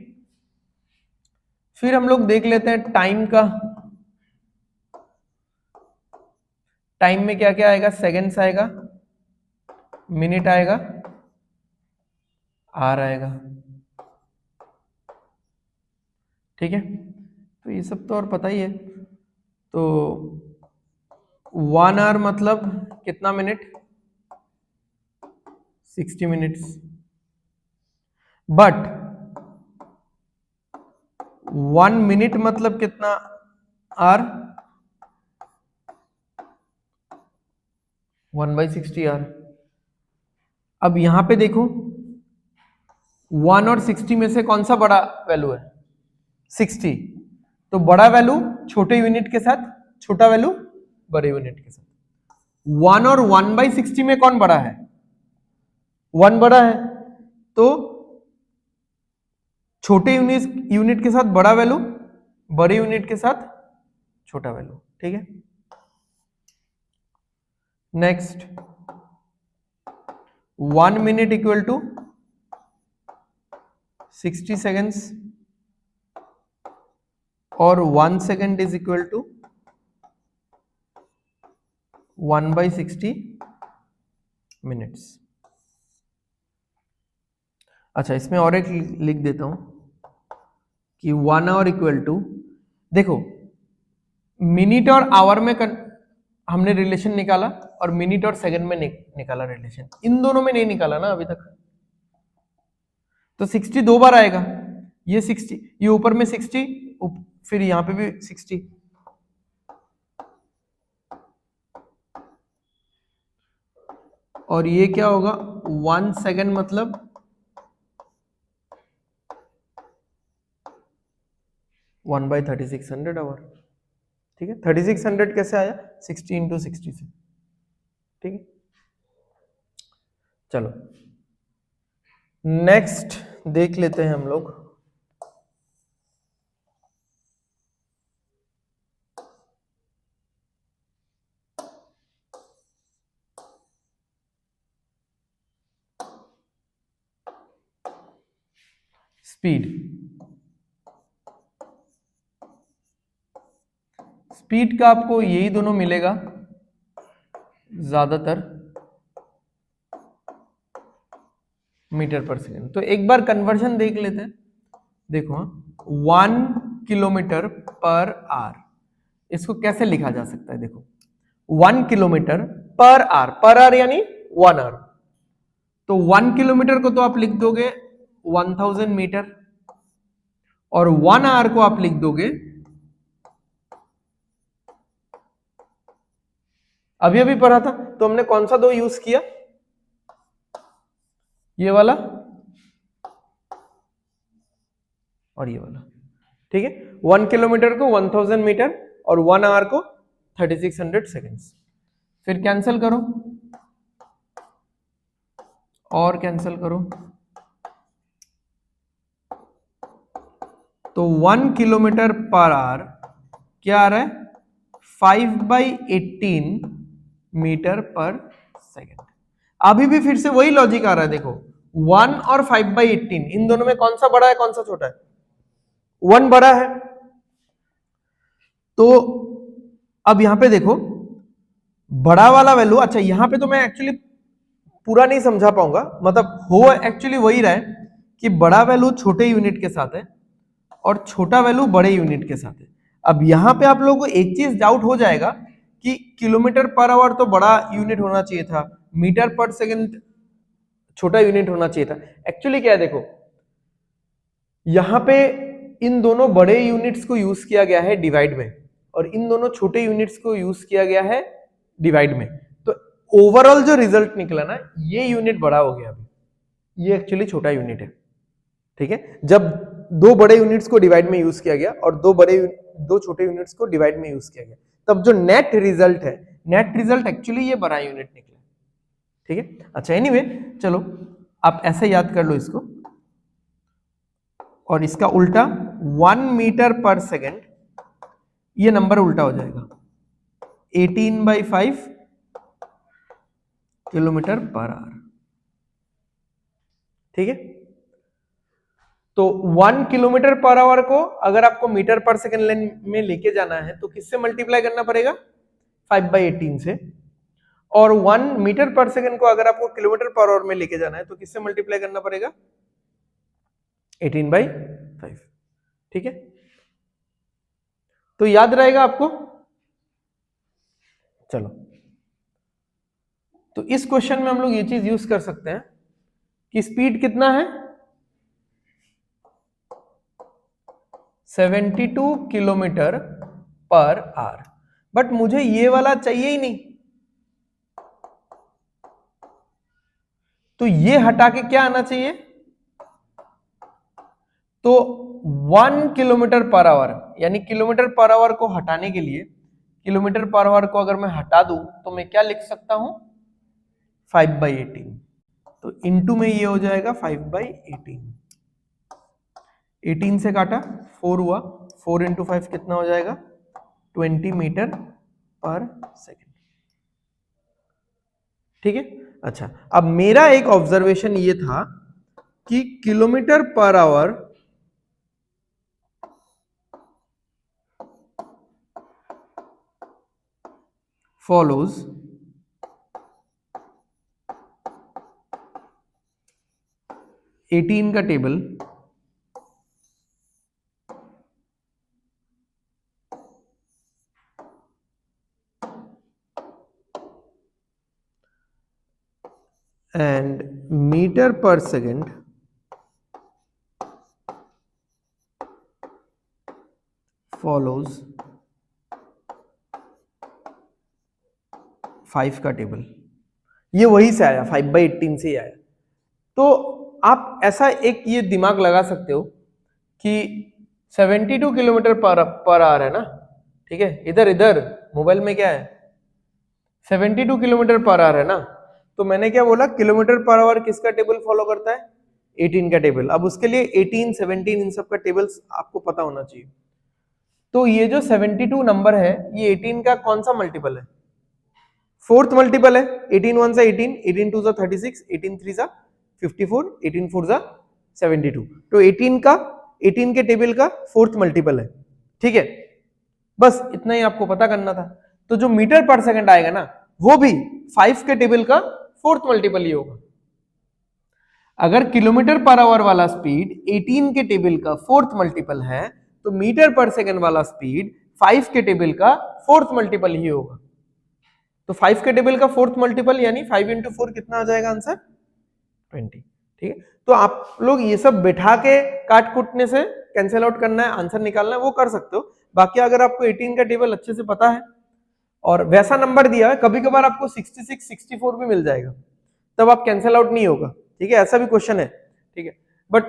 फिर हम लोग देख लेते हैं टाइम का। टाइम में क्या क्या आएगा, सेकेंड्स आएगा, मिनट आएगा, आवर आएगा। ठीक है, तो ये सब तो और पता ही है। तो 1 आवर मतलब कितना मिनट, 60 मिनट्स। बट 1 मिनट मतलब कितना आवर, 1/60 आवर। अब यहां पे देखो 1 और 60 में से कौन सा बड़ा वैल्यू है, 60। तो बड़ा वैल्यू छोटे यूनिट के साथ, छोटा वैल्यू बड़े यूनिट के साथ। 1 और 1/60 में कौन बड़ा है, 1 बड़ा है, तो छोटे यूनिट के साथ बड़ा वैल्यू, बड़े यूनिट के साथ छोटा वैल्यू। ठीक है, next 1 minute equal to 60 seconds और 1 second is equal to 1/60 minutes. अच्छा, इसमें और एक लिख देता हूं कि 1 आवर इक्वल टू, देखो मिनट और आवर में हमने रिलेशन निकाला और मिनट और सेकंड में निकाला रिलेशन, इन दोनों में नहीं निकाला ना अभी तक। तो 60 दो बार आएगा, ये 60, ये ऊपर में 60, फिर यहां पे भी 60। और ये क्या होगा, 1 सेकेंड मतलब 1/3600 आवर। ठीक है, 3600 कैसे आया, 60 इंटू 60 से। ठीक है, चलो नेक्स्ट देख लेते हैं हम लोग। स्पीड, स्पीड का आपको यही दोनों मिलेगा ज्यादातर, मीटर पर सेकेंड। तो एक बार कन्वर्जन देख लेते हैं। देखो 1 किलोमीटर पर आवर, इसको कैसे लिखा जा सकता है, देखो 1 किलोमीटर पर आवर यानी 1 आवर। तो 1 किलोमीटर को तो आप लिख दोगे 1000 मीटर, और 1 आवर को आप लिख दोगे, अभी अभी पढ़ा था तो हमने कौन सा दो यूज किया, ये वाला और ये वाला। ठीक है, 1 किलोमीटर को 1000 मीटर और 1 आवर को 3600 सेकेंड्स। फिर कैंसिल करो और कैंसिल करो, तो 1 किलोमीटर पर आवर क्या आ रहा है, 5/18 मीटर पर सेकेंड। अभी भी फिर से वही लॉजिक आ रहा है, देखो 1 और 5/18 इन दोनों में कौन सा बड़ा है कौन सा छोटा है, 1 बड़ा है। तो अब यहां पे देखो बड़ा वाला वैल्यू, अच्छा यहां पे तो मैं एक्चुअली पूरा नहीं समझा पाऊंगा, मतलब हो एक्चुअली वही रहा है कि बड़ा वैल्यू छोटे यूनिट के साथ है और छोटा वैल्यू बड़े यूनिट के साथ है। अब यहां पे आप लोगों को एक चीज डाउट हो जाएगा कि किलोमीटर पर आवर तो बड़ा यूनिट होना चाहिए था, मीटर पर सेकंड छोटा यूनिट होना चाहिए था। एक्चुअली क्या है, देखो यहां पे इन दोनों बड़े यूनिट्स को यूज किया गया है डिवाइड में और इन दोनों छोटे यूनिट्स को यूज किया गया है डिवाइड में, तो ओवरऑल जो रिजल्ट निकला ना, ये यूनिट बड़ा हो गया, अभी ये एक्चुअली छोटा यूनिट है। ठीक है, जब दो बड़े यूनिट्स को डिवाइड में यूज किया गया और दो छोटे यूनिट्स को डिवाइड में यूज किया गया, तब जो नेट रिजल्ट है, नेट रिजल्ट एक्चुअली ये बड़ा यूनिट निकला। ठीक है, अच्छा एनीवे चलो आप ऐसे याद कर लो इसको, और इसका उल्टा 1 मीटर पर सेकेंड, ये नंबर उल्टा हो जाएगा 18/5 किलोमीटर पर आवर। ठीक है, तो 1 किलोमीटर पर आवर को अगर आपको मीटर पर सेकेंड में लेके जाना है तो किससे मल्टीप्लाई करना पड़ेगा, 5/18 से, और 1 मीटर पर सेकेंड को अगर आपको किलोमीटर पर आवर में लेके जाना है तो किससे मल्टीप्लाई करना पड़ेगा, 18/5। ठीक है, तो याद रहेगा आपको। चलो, तो इस क्वेश्चन में हम लोग ये चीज यूज कर सकते हैं कि स्पीड कितना है, 72 किलोमीटर पर आवर, बट मुझे ये वाला चाहिए ही नहीं, तो ये हटा के क्या आना चाहिए, तो 1 किलोमीटर पर आवर, यानी किलोमीटर पर आवर को हटाने के लिए, किलोमीटर पर आवर को अगर मैं हटा दूं तो मैं क्या लिख सकता हूं, 5/18, तो इनटू में ये हो जाएगा 5/18, 18 से काटा 4 हुआ, 4 × 5 कितना हो जाएगा, 20 मीटर पर सेकेंड। ठीक है, अच्छा अब मेरा एक ऑब्जर्वेशन ये था कि kilometre per our follows eighteen का table and meter per second follows 5 का टेबल, ये वही से आया, 5/18 से ही आया। तो आप ऐसा एक ये दिमाग लगा सकते हो कि 72 किलोमीटर पर आवर है ना, ठीक है, इधर इधर मोबाइल में क्या है, 72 किलोमीटर पर आवर है ना, तो मैंने क्या बोला, किलोमीटर पर आवर किसका टेबल फॉलो करता है, 18 का टेबल। अब उसके लिए 18, 17 इन सब का टेबल्स आपको पता होना चाहिए। तो ये जो 72 नंबर है, ये 18 का कौन सा मल्टीपल है, फोर्थ मल्टीपल है। 18 1 सा 18, 18 2 सा 36, 18 3 सा 54, 18 4 सा 72, तो 18 के टेबल का फोर्थ मल्टीपल है। ठीक है, बस इतना ही आपको पता करना था। तो जो मीटर पर सेकंड आएगा ना, वो भी 5 के टेबल का फोर्थ मल्टीपल ही होगा। अगर किलोमीटर पर आवर वाला स्पीड 18 के टेबल का फोर्थ मल्टीपल है, तो मीटर पर सेकंड वाला स्पीड 5 के टेबल का फोर्थ मल्टीपल ही होगा। तो 5 के टेबल का फोर्थ मल्टीपल यानी 5 × 4 कितना आ जाएगा आंसर, 20। ठीक है, तो आप लोग ये सब बैठा के काट कूटने से कैंसिल आउट करना है, आंसर निकालना है, वो कर सकते हो। बाकी अगर आपको 18 का टेबल अच्छे से पता है और वैसा नंबर दिया है, कभी कभार आपको 66 64 भी मिल जाएगा, तब आप कैंसिल आउट नहीं होगा। ठीक है, ऐसा भी क्वेश्चन है। ठीक है, बट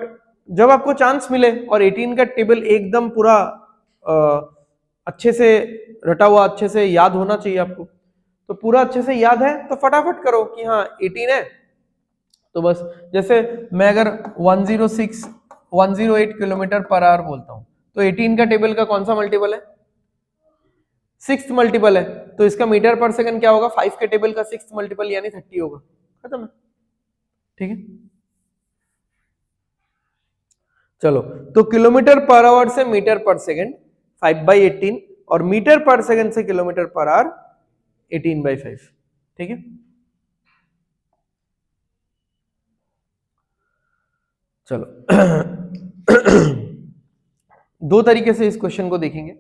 जब आपको चांस मिले और 18 का टेबल एकदम पूरा अच्छे से रटा हुआ, अच्छे से याद होना चाहिए आपको, तो पूरा अच्छे से याद है तो फटाफट करो कि हाँ 18 है। तो बस जैसे मैं अगर 108 किलोमीटर पर आवर बोलता हूं, तो 18 का टेबल का कौन सा मल्टीपल है, 6th मल्टीपल है, तो इसका मीटर पर सेकंड क्या होगा, 5 के टेबल का 6th मल्टीपल यानी 30 होगा। खत्म है। ठीक है, चलो, तो किलोमीटर पर आवर से मीटर पर सेकंड 5/18 और मीटर पर सेकंड से किलोमीटर पर आवर 18/5। ठीक है, चलो दो तरीके से इस क्वेश्चन को देखेंगे।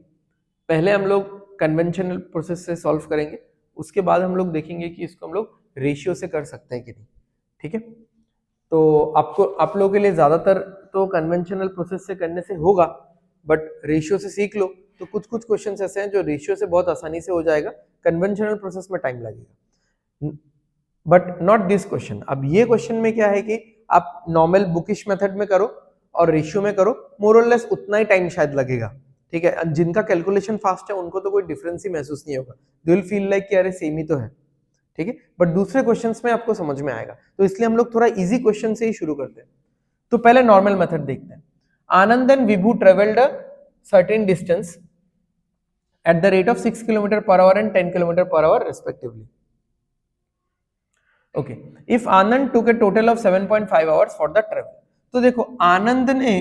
पहले हम लोग कन्वेंशनल प्रोसेस से सॉल्व करेंगे, उसके बाद हम लोग देखेंगे कि इसको हम लोग रेशियो से कर सकते हैं कि नहीं। ठीक है, तो आप लोगों के लिए ज्यादातर तो कन्वेंशनल प्रोसेस से करने से होगा, बट रेशियो से सीख लो तो कुछ कुछ क्वेश्चंस ऐसे हैं जो रेशियो से बहुत आसानी से हो जाएगा, कन्वेंशनल प्रोसेस में टाइम लगेगा, बट नॉट दिस क्वेश्चन। अब ये क्वेश्चन में क्या है कि आप नॉर्मल बुकिश मेथड में करो और रेशियो में करो, मोर और लेस उतना ही टाइम शायद लगेगा। ठीक है, जिनका कैलकुलेशन फास्ट है उनको तो कोई डिफरेंस ही महसूस नहीं होगा, दे विल फील लाइक कि अरे सेम ही तो है। ठीक है, बट दूसरे क्वेश्चंस में आपको समझ में आएगा, तो इसलिए हम लोग थोड़ा इजी क्वेश्चन से ही शुरू करते हैं। तो पहले नॉर्मल मेथड देखते हैं। Anand and Vibhu travelled a certain distance at the rate of 6 km per hour and 10 km per hour respectively. Okay, if Anand took a total of 7.5 hours for the travel. तो देखो आनंद ने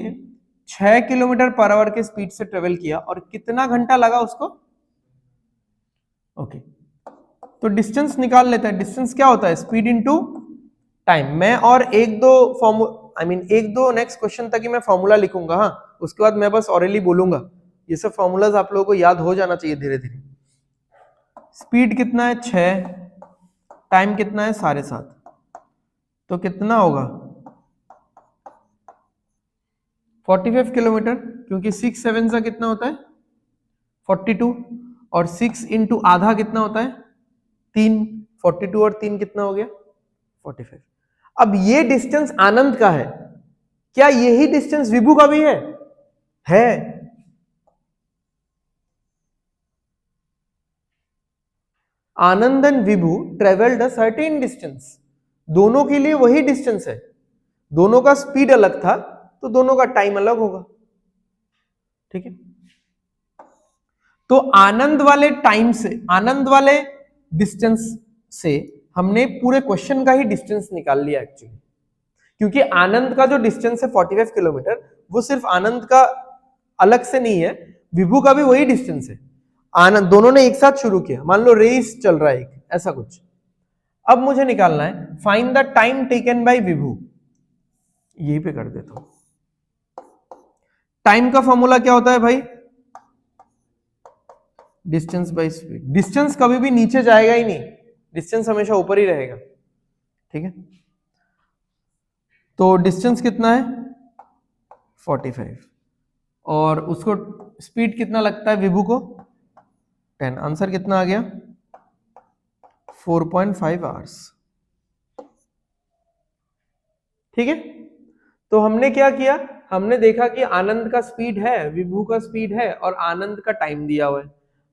6 किलोमीटर पर आवर के speed से travel किया और कितना घंटा लगा उसको। ओके, तो डिस्टेंस निकाल लेते हैं। डिस्टेंस क्या होता है? Speed into time. मैं और एक दो नेक्स्ट क्वेश्चन तक ही मैं फॉर्मूला लिखूंगा, हाँ, उसके बाद मैं बस ऑरेली बोलूंगा। ये सब फॉर्मूलाज आप लोगों को याद हो जाना चाहिए धीरे धीरे। स्पीड कितना है? 6, टाइम कितना है? 7.5, तो कितना होगा? 45 किलोमीटर, क्योंकि 6 7 सा कितना होता है? 42, और 6 इंटू आधा कितना होता है? 3। 42 और 3 कितना हो गया? 45। अब ये डिस्टेंस आनंद का है, क्या यही डिस्टेंस विभू का भी है? है। Anand and Vibhu travelled a certain distance, दोनों के लिए वही डिस्टेंस है, दोनों का स्पीड अलग था तो दोनों का टाइम अलग होगा। ठीक है, तो आनंद वाले टाइम से, आनंद वाले डिस्टेंस से हमने पूरे क्वेश्चन का ही डिस्टेंस निकाल लिया एक्चुअली, क्योंकि आनंद का जो डिस्टेंस है 45 किलोमीटर, वो सिर्फ आनंद का अलग से नहीं है, विभू का भी वही डिस्टेंस है। आनंद, दोनों ने एक साथ शुरू किया, मान लो रेस चल रहा है एक, ऐसा कुछ। अब मुझे निकालना है find the time taken by Vibhu, यहीं पे कर देता हूं। टाइम का फॉर्मूला क्या होता है भाई? Distance by speed. डिस्टेंस कभी भी नीचे जाएगा ही नहीं, डिस्टेंस हमेशा ऊपर ही रहेगा। ठीक है, तो डिस्टेंस कितना है? 45, और उसको स्पीड कितना लगता है विभू को? 10। आंसर कितना आ गया? 4.5 आवर्स। ठीक है, तो हमने क्या किया? हमने देखा कि आनंद का स्पीड है, विभू का स्पीड है, और आनंद का टाइम दिया हुआ है।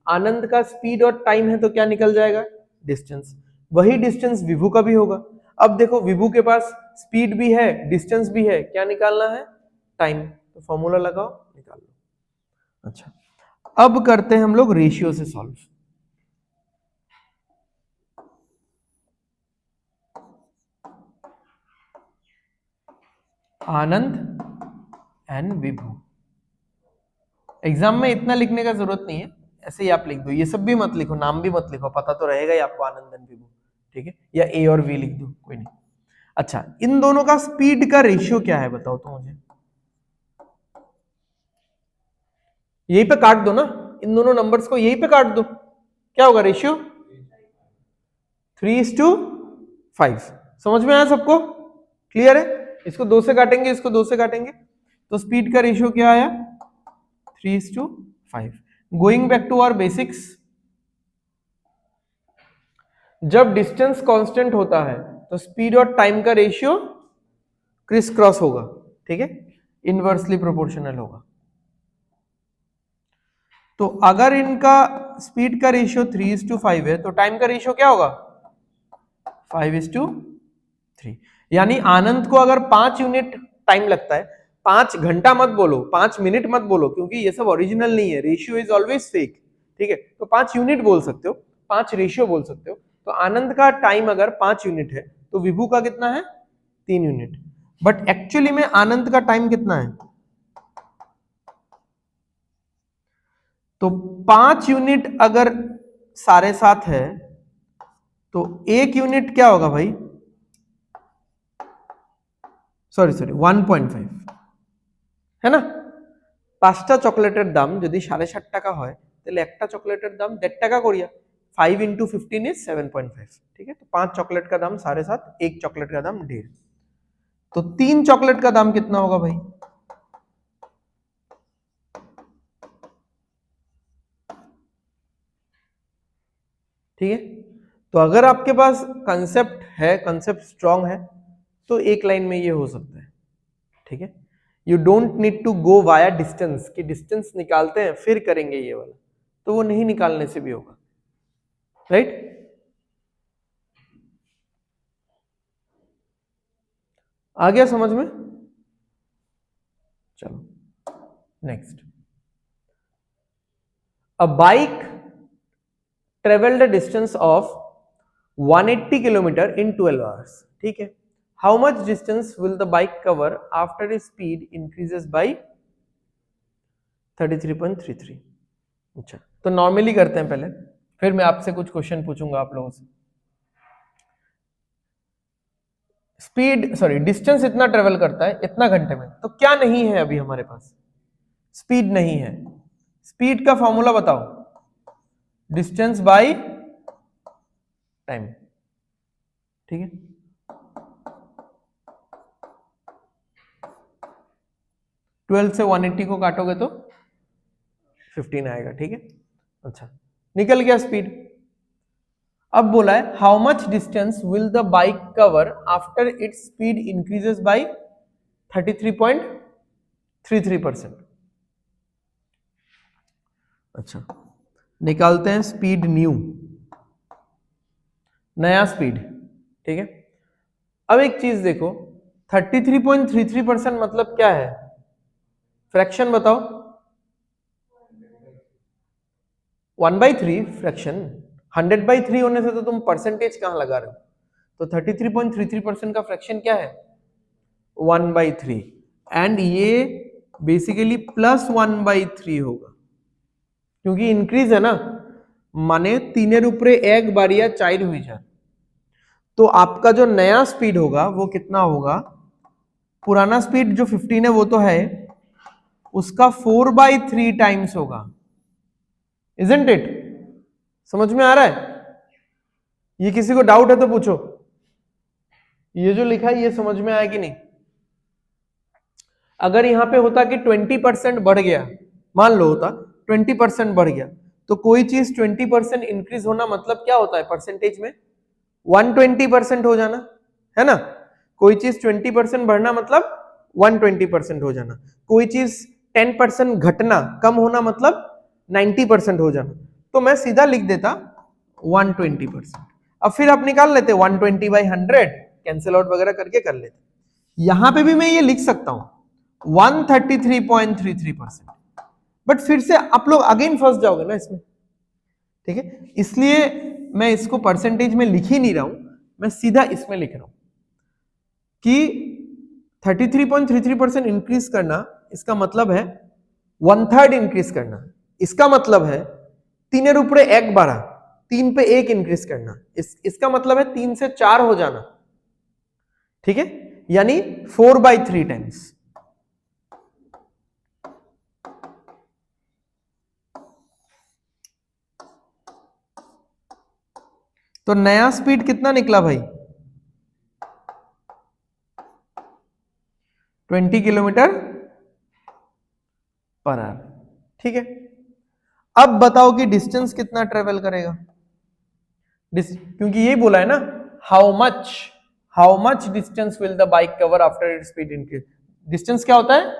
आनंद का स्पीड और टाइम है तो क्या निकल जाएगा? डिस्टेंस। वही डिस्टेंस विभू का भी होगा। अब देखो, विभू के पास स्पीड भी है, डिस्टेंस भी है, क्या निकालना है? टाइम। तो फॉर्मूला लगाओ, निकाल लो। अच्छा, अब करते हैं हम लोग रेशियो से solve. Anand and Vibhu. Exam में इतना लिखने का जरूरत नहीं है, ऐसे ही आप लिख दो, ये सब भी मत लिखो, नाम भी मत लिखो, पता तो रहेगा ही आपको आनंद एंड विभू। ठीक है, या ए और वी लिख दो, कोई नहीं। अच्छा, इन दोनों का स्पीड का रेशियो क्या है बताओ तो मुझे। यहीं पे काट दो ना, इन दोनों नंबर्स को यहीं पे काट दो, क्या होगा रेशियो? 3:5। समझ में आया सबको? क्लियर है? इसको 2 से काटेंगे, इसको 2 से काटेंगे, तो स्पीड का रेशियो क्या आया? 3:5। Going back to our basics, जब डिस्टेंस कांस्टेंट होता है तो स्पीड और टाइम का रेशियो क्रिस क्रॉस होगा। ठीक है, इनवर्सली प्रोपोर्शनल होगा। तो अगर इनका स्पीड का रेशियो 3:5 है तो टाइम का रेशियो क्या होगा? 5:3। यानी आनंद को अगर 5 यूनिट टाइम लगता है, 5 घंटा मत बोलो, 5 मिनट मत बोलो, क्योंकि ये सब ओरिजिनल नहीं है, रेशियो इज ऑलवेज फेक। ठीक है, तो 5 यूनिट बोल सकते हो, 5 रेशियो बोल सकते हो। तो आनंद का टाइम अगर 5 यूनिट है तो विभू का कितना है? 3 यूनिट। बट एक्चुअली में आनंद का टाइम कितना है? तो 5 यूनिट अगर 7.5 है तो 1 यूनिट क्या होगा भाई? সরি 1.5 है ना। 5টা চকলেটের দাম যদি 7.5 টাকা হয় তাহলে একটা চকলেটের দাম 1.5 টাকা করিয়া 5 into 15 is 7.5। ठीक है, तो 5 चॉकलेट का दाम 7.5, एक चॉकलेट का दाम 1.5, तो 3 चॉकलेट का दाम कितना होगा भाई? ठीक है, तो अगर आपके पास कंसेप्ट है, कंसेप्ट स्ट्रांग है, तो एक लाइन में ये हो सकता है। ठीक है, you don't need to go via distance कि डिस्टेंस निकालते हैं फिर करेंगे ये वाला, तो वो नहीं निकालने से भी होगा, राइट। आ गया समझ में? चलो next, a bike travelled a distance of 180 kilometre in 12 hours. ठीक है, how much distance will the bike cover after speed increases by 33.33। अच्छा, तो नॉर्मली करते हैं पहले, फिर मैं आपसे कुछ क्वेश्चन पूछूंगा आप लोगों से। स्पीड सॉरी डिस्टेंस इतना ट्रेवल करता है इतना घंटे में, तो क्या नहीं है अभी हमारे पास? स्पीड नहीं है। स्पीड का फॉर्मूला बताओ, डिस्टेंस बाय टाइम। ठीक है, 12 से 180 को काटोगे तो 15 आएगा। ठीक है, अच्छा निकल गया स्पीड। अब बोला है how much distance will the bike cover after its speed increases by 33.33%। अच्छा, निकालते हैं स्पीड न्यू, नया स्पीड। ठीक है, अब एक चीज देखो, 33.33% मतलब क्या है? फ्रैक्शन बताओ। 1/3 फ्रैक्शन, 100/3 होने से तो तुम परसेंटेज कहां लगा रहे हो? तो 33.33% का फ्रैक्शन क्या है? 1/3, एंड ये बेसिकली प्लस 1/3 होगा, क्योंकि इंक्रीज है ना, माने 3 ऊपरे 1 बारिया 4 हुई जा, तो आपका जो नया स्पीड होगा वो कितना होगा? पुराना स्पीड जो 15 है वो तो है, उसका 4/3 टाइम्स होगा। Isn't it? समझ में आ रहा है? ये किसी को डाउट है तो पूछो, ये जो लिखा है ये समझ में आया कि नहीं? अगर यहां पे होता कि 20% बढ़ गया, मान लो होता 20% बढ़ गया, तो कोई चीज 20% इंक्रीज होना मतलब क्या होता है परसेंटेज में? 120% हो जाना, है ना। कोई चीज 20% बढ़ना मतलब 120% हो जाना, कोई चीज 10% घटना कम होना मतलब 90% हो जाना। तो मैं सीधा लिख देता 120%। अब फिर आप निकाल लेते 120/100, कैंसिल आउट वगैरह करके कर लेते। यहां पे भी मैं ये लिख सकता हूं 133.33%, बट फिर से आप लोग अगेन फंस जाओगे ना इसमें। ठीक है, इसलिए मैं इसको परसेंटेज में लिख ही नहीं रहा हूं, मैं सीधा इसमें लिख रहा हूं कि 33.33% इंक्रीज करना, इसका मतलब है 1/3 इंक्रीज करना। इसका मतलब है 3 ऊपरे 1 बारा, 3 पे 1 इंक्रीज करना, इसका मतलब है 3 से 4 हो जाना। ठीक है, यानी 4/3 टाइम्स। तो नया स्पीड कितना निकला भाई? 20 किलोमीटर पर आवर। ठीक है, अब बताओ कि डिस्टेंस कितना ट्रेवल करेगा? क्योंकि यही बोला है ना, how much distance will the bike cover after it speed increase. Distance क्या होता है?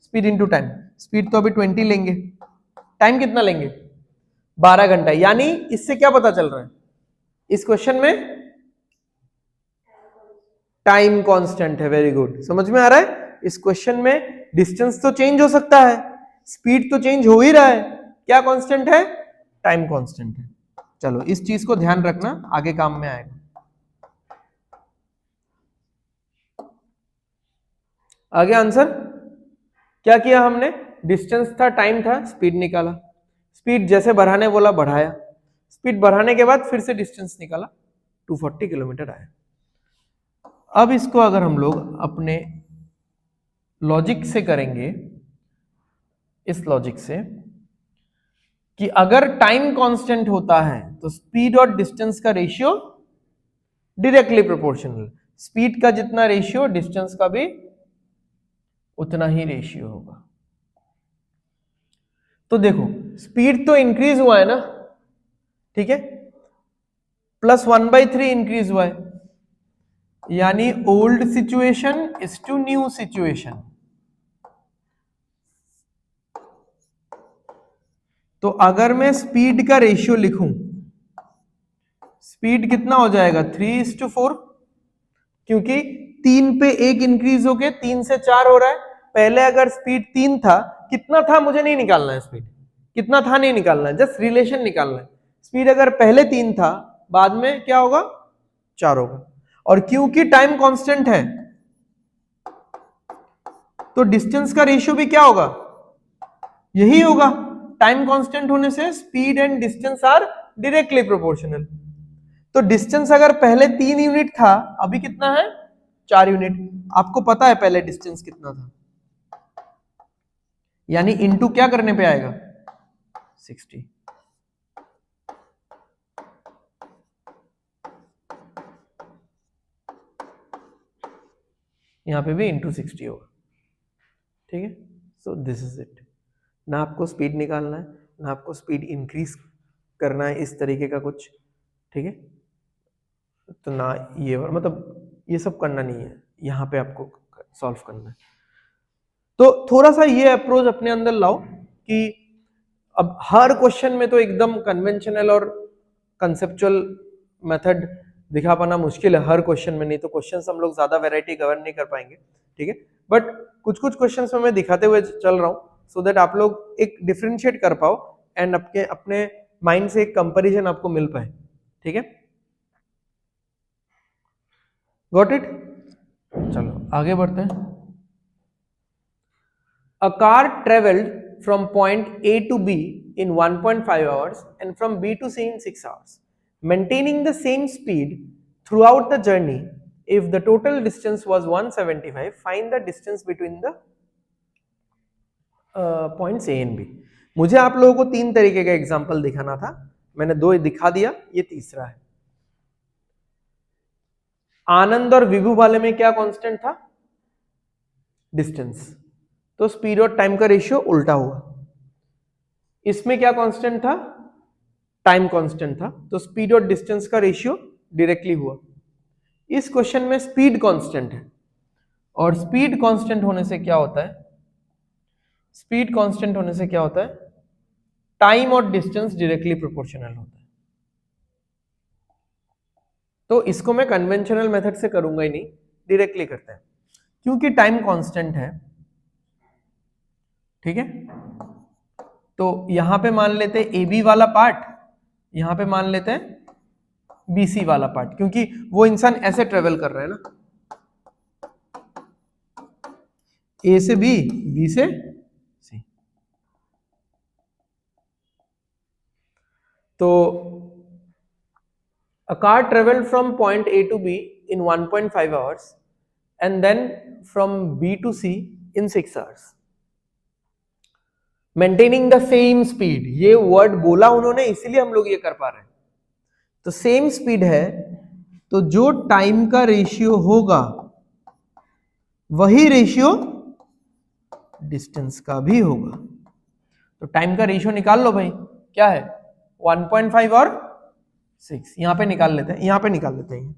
Speed into time. स्पीड तो अभी 20 लेंगे, टाइम कितना लेंगे? 12 घंटा। यानी इससे क्या पता चल रहा है इस क्वेश्चन में? टाइम कांस्टेंट है। वेरी गुड, समझ में आ रहा है? इस क्वेश्चन में डिस्टेंस तो चेंज हो सकता है, स्पीड तो चेंज हो ही रहा है, क्या कांस्टेंट है? टाइम कांस्टेंट है। चलो इस चीज को ध्यान रखना, आगे काम में आएगा। आगे आंसर क्या किया हमने? डिस्टेंस था, टाइम था, स्पीड निकाला। स्पीड जैसे बढ़ाने बोला बढ़ाया, स्पीड बढ़ाने के बाद फिर से डिस्टेंस निकाला, 240 किलोमीटर आया। अब इसको अगर हम लोग अपने लॉजिक से करेंगे, इस लॉजिक से कि अगर टाइम कांस्टेंट होता है तो स्पीड और डिस्टेंस का रेशियो डायरेक्टली प्रोपोर्शनल, स्पीड का जितना रेशियो डिस्टेंस का भी उतना ही रेशियो होगा। तो देखो स्पीड तो इंक्रीज हुआ है ना, ठीक है, +1/3 इंक्रीज हुआ है, यानी old situation is to new situation. तो अगर मैं स्पीड का रेशियो लिखूं, स्पीड कितना हो जाएगा 3:4, क्योंकि 3 पे 1 इंक्रीज हो गया, 3 से 4 हो रहा है। पहले अगर स्पीड 3 था, कितना था मुझे नहीं निकालना है, स्पीड कितना था नहीं निकालना है, जस्ट रिलेशन निकालना है। स्पीड अगर पहले 3 था, बाद में क्या होगा 4 होगा, और क्योंकि टाइम कांस्टेंट है तो डिस्टेंस का रेशियो भी क्या होगा, यही होगा। टाइम कांस्टेंट होने से speed and distance are directly proportional. तो डिस्टेंस अगर पहले 3 यूनिट था, अभी कितना है 4 यूनिट। आपको पता है पहले डिस्टेंस कितना था, यानी इनटू क्या करने पे आएगा 60। यहां पे भी इंटू 60 होगा, ठीक है। So this is it. ना आपको स्पीड निकालना है, ना आपको स्पीड इंक्रीज करना है इस तरीके का कुछ, ठीक है। तो ना ये मतलब ये सब करना नहीं है, यहाँ पे आपको सॉल्व करना है। तो थोड़ा सा ये अप्रोच अपने अंदर लाओ कि अब हर क्वेश्चन में तो एकदम कन्वेंशनल और कंसेप्चुअल मेथड दिखा पाना मुश्किल है हर क्वेश्चन में, नहीं तो क्वेश्चन हम लोग ज्यादा वैरायटी कवर नहीं कर पाएंगे, ठीक है। बट कुछ कुछ क्वेश्चन में मैं दिखाते हुए चल रहा हूँ, सो दैट आप लोग एक डिफरेंशिएट कर पाओ एंड अपने माइंड से एक कंपैरिजन आपको मिल पाए, ठीक है। Got it. चलो आगे बढ़ते हैं। A car traveled from point A to B in 1.5 hours and from B to C in 6 hours, maintaining the same speed throughout the journey. If the total distance was 175, find the distance between the points A and B. मुझे आप लोगों को 3 तरीके का example दिखाना था, मैंने 2 दिखा दिया, ये तीसरा है। आनंद और विभू वाले में क्या कांस्टेंट था, डिस्टेंस, तो स्पीड और टाइम का रेशियो उल्टा हुआ। इसमें क्या कांस्टेंट था, टाइम कांस्टेंट था, तो स्पीड और डिस्टेंस का रेशियो डायरेक्टली हुआ। इस क्वेश्चन में स्पीड कांस्टेंट है, और स्पीड कांस्टेंट होने से क्या होता है, स्पीड कांस्टेंट होने से क्या होता है, टाइम और डिस्टेंस डायरेक्टली प्रोपोर्शनल होता है। तो इसको मैं कन्वेंशनल मेथड से करूंगा ही नहीं, डायरेक्टली करते हैं, क्योंकि टाइम कांस्टेंट है, ठीक है। तो यहां पे मान लेते हैं AB वाला पार्ट, यहां पे मान लेते हैं BC वाला पार्ट, क्योंकि वो इंसान ऐसे ट्रेवल कर रहा है ना, A से B, B से C। तो a car traveled from point A to B in 1.5 hours and then from B to C in 6 hours, maintaining the same speed। ये वर्ड बोला उन्होंने, इसीलिए हम लोग ये कर पा रहे हैं। तो सेम स्पीड है, तो जो टाइम का रेशियो होगा वही रेशियो डिस्टेंस का भी होगा। तो टाइम का रेशियो निकाल लो भाई, क्या है 1.5 और 6, यहां पे निकाल लेते हैं, यहां पे निकाल लेते हैं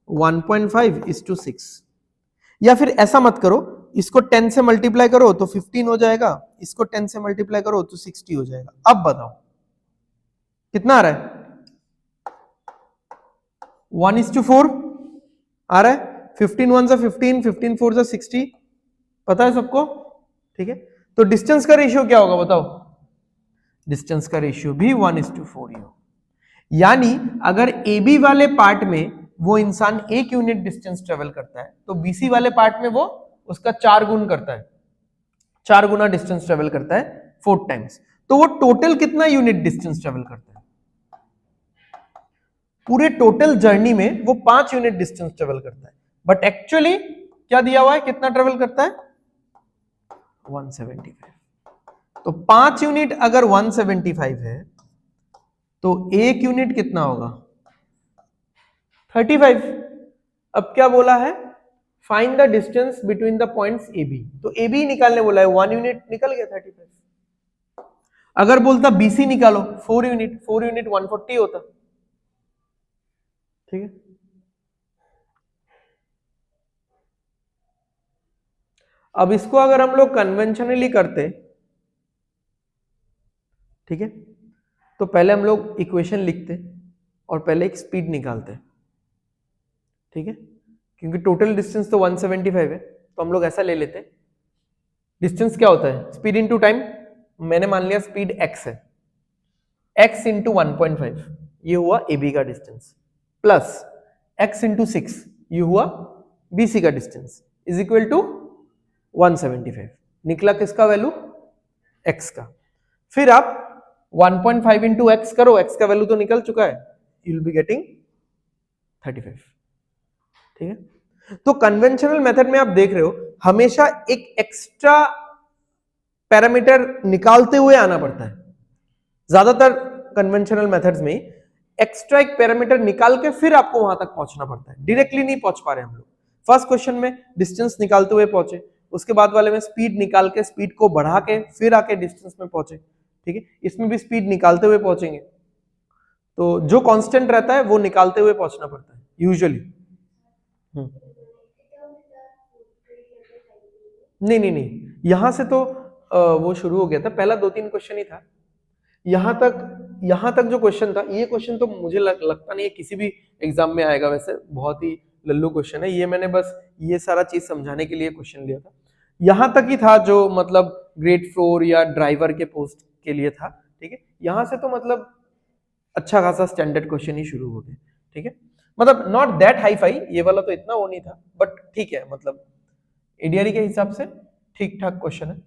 1.5:6, या फिर ऐसा मत करो, इसको 10 से मल्टीप्लाई करो तो 15 हो जाएगा, इसको 10 से मल्टीप्लाई करो तो 60 हो जाएगा। अब बताओ कितना आ रहा है, 1:4 आ रहा है। 15 1 = 15, 15 4 = 60, पता है सबको, ठीक है। तो डिस्टेंस का रेशियो क्या होगा बताओ, डिस्टेंस का रेशियो भी 1:4 ही होगा। यानी अगर AB वाले पार्ट में वो इंसान 1 यूनिट डिस्टेंस ट्रेवल करता है, तो BC वाले पार्ट में वो उसका 4 गुना करता है, 4 गुना डिस्टेंस ट्रेवल करता है 4 टाइम्स। तो वो टोटल कितना यूनिट डिस्टेंस ट्रेवल करता है, पूरे टोटल जर्नी में वो 5 यूनिट डिस्टेंस ट्रेवल करता है। बट एक्चुअली क्या दिया हुआ है, कितना ट्रेवल करता है 175। तो 5 यूनिट अगर 175 है तो 1 यूनिट कितना होगा? 35। अब क्या बोला है? Find the distance between the points A B. तो ए बी निकालने बोला है, 1 यूनिट निकल गया 35। अगर बोलता बीसी निकालो 4 यूनिट, 4 यूनिट 140 होता। ठीक है, अब इसको अगर हम लोग कन्वेंशनली करते, ठीक है, तो पहले हम लोग इक्वेशन लिखते और पहले एक स्पीड निकालते। ठीक है, क्योंकि टोटल डिस्टेंस तो 175 है, तो हम लोग ऐसा ले लेते, डिस्टेंस क्या होता है? Speed into time. मैंने मान लिया स्पीड x है, x इंटू 1.5 ये हुआ ए बी का डिस्टेंस, प्लस x इंटू 6 ये हुआ BC का डिस्टेंस, इज इक्वल टू 175। निकला किसका वैल्यू? x का। फिर आप 1.5 इंटू एक्स करो, x का वैल्यू तो निकल चुका है, यू विल बी गेटिंग 35। ठीक है, तो कन्वेंशनल मेथड में आप देख रहे हो हमेशा एक एक्स्ट्रा पैरामीटर निकालते हुए आना पड़ता है। ज्यादातर कन्वेंशनल मेथड्स में एक्स्ट्रा एक पैरामीटर निकाल के फिर आपको वहां तक पहुंचना पड़ता है, डायरेक्टली नहीं पहुंच पा रहे हम लोग। फर्स्ट क्वेश्चन में डिस्टेंस निकालते हुए पहुंचे, उसके बाद वाले में स्पीड निकाल के स्पीड को बढ़ा के फिर आके डिस्टेंस में पहुंचे। ठीक है, इसमें भी स्पीड निकालते हुए पहुंचेंगे, तो जो कांस्टेंट रहता है वो निकालते हुए पहुंचना पड़ता है यूजुअली। नहीं नहीं नहीं, यहां से तो वो शुरू हो गया था, पहला 2-3 क्वेश्चन ही था। यहां तक जो क्वेश्चन था, ये क्वेश्चन तो मुझे लगता नहीं है किसी भी एग्जाम में आएगा, वैसे बहुत ही लल्लू क्वेश्चन है ये, मैंने बस ये सारा चीज समझाने के लिए क्वेश्चन लिया था। यहां तक ही था जो मतलब ग्रेड फ्लोर या ड्राइवर के पोस्ट के लिए था। ठीक है, यहां से तो मतलब अच्छा खासा स्टैंडर्ड क्वेश्चन ही शुरू हो गए। ठीक है, मतलब नॉट दैट हाई फाई, ये वाला तो इतना वो नहीं था, बट ठीक है, मतलब एडीआरई के हिसाब से ठीक ठाक क्वेश्चन है।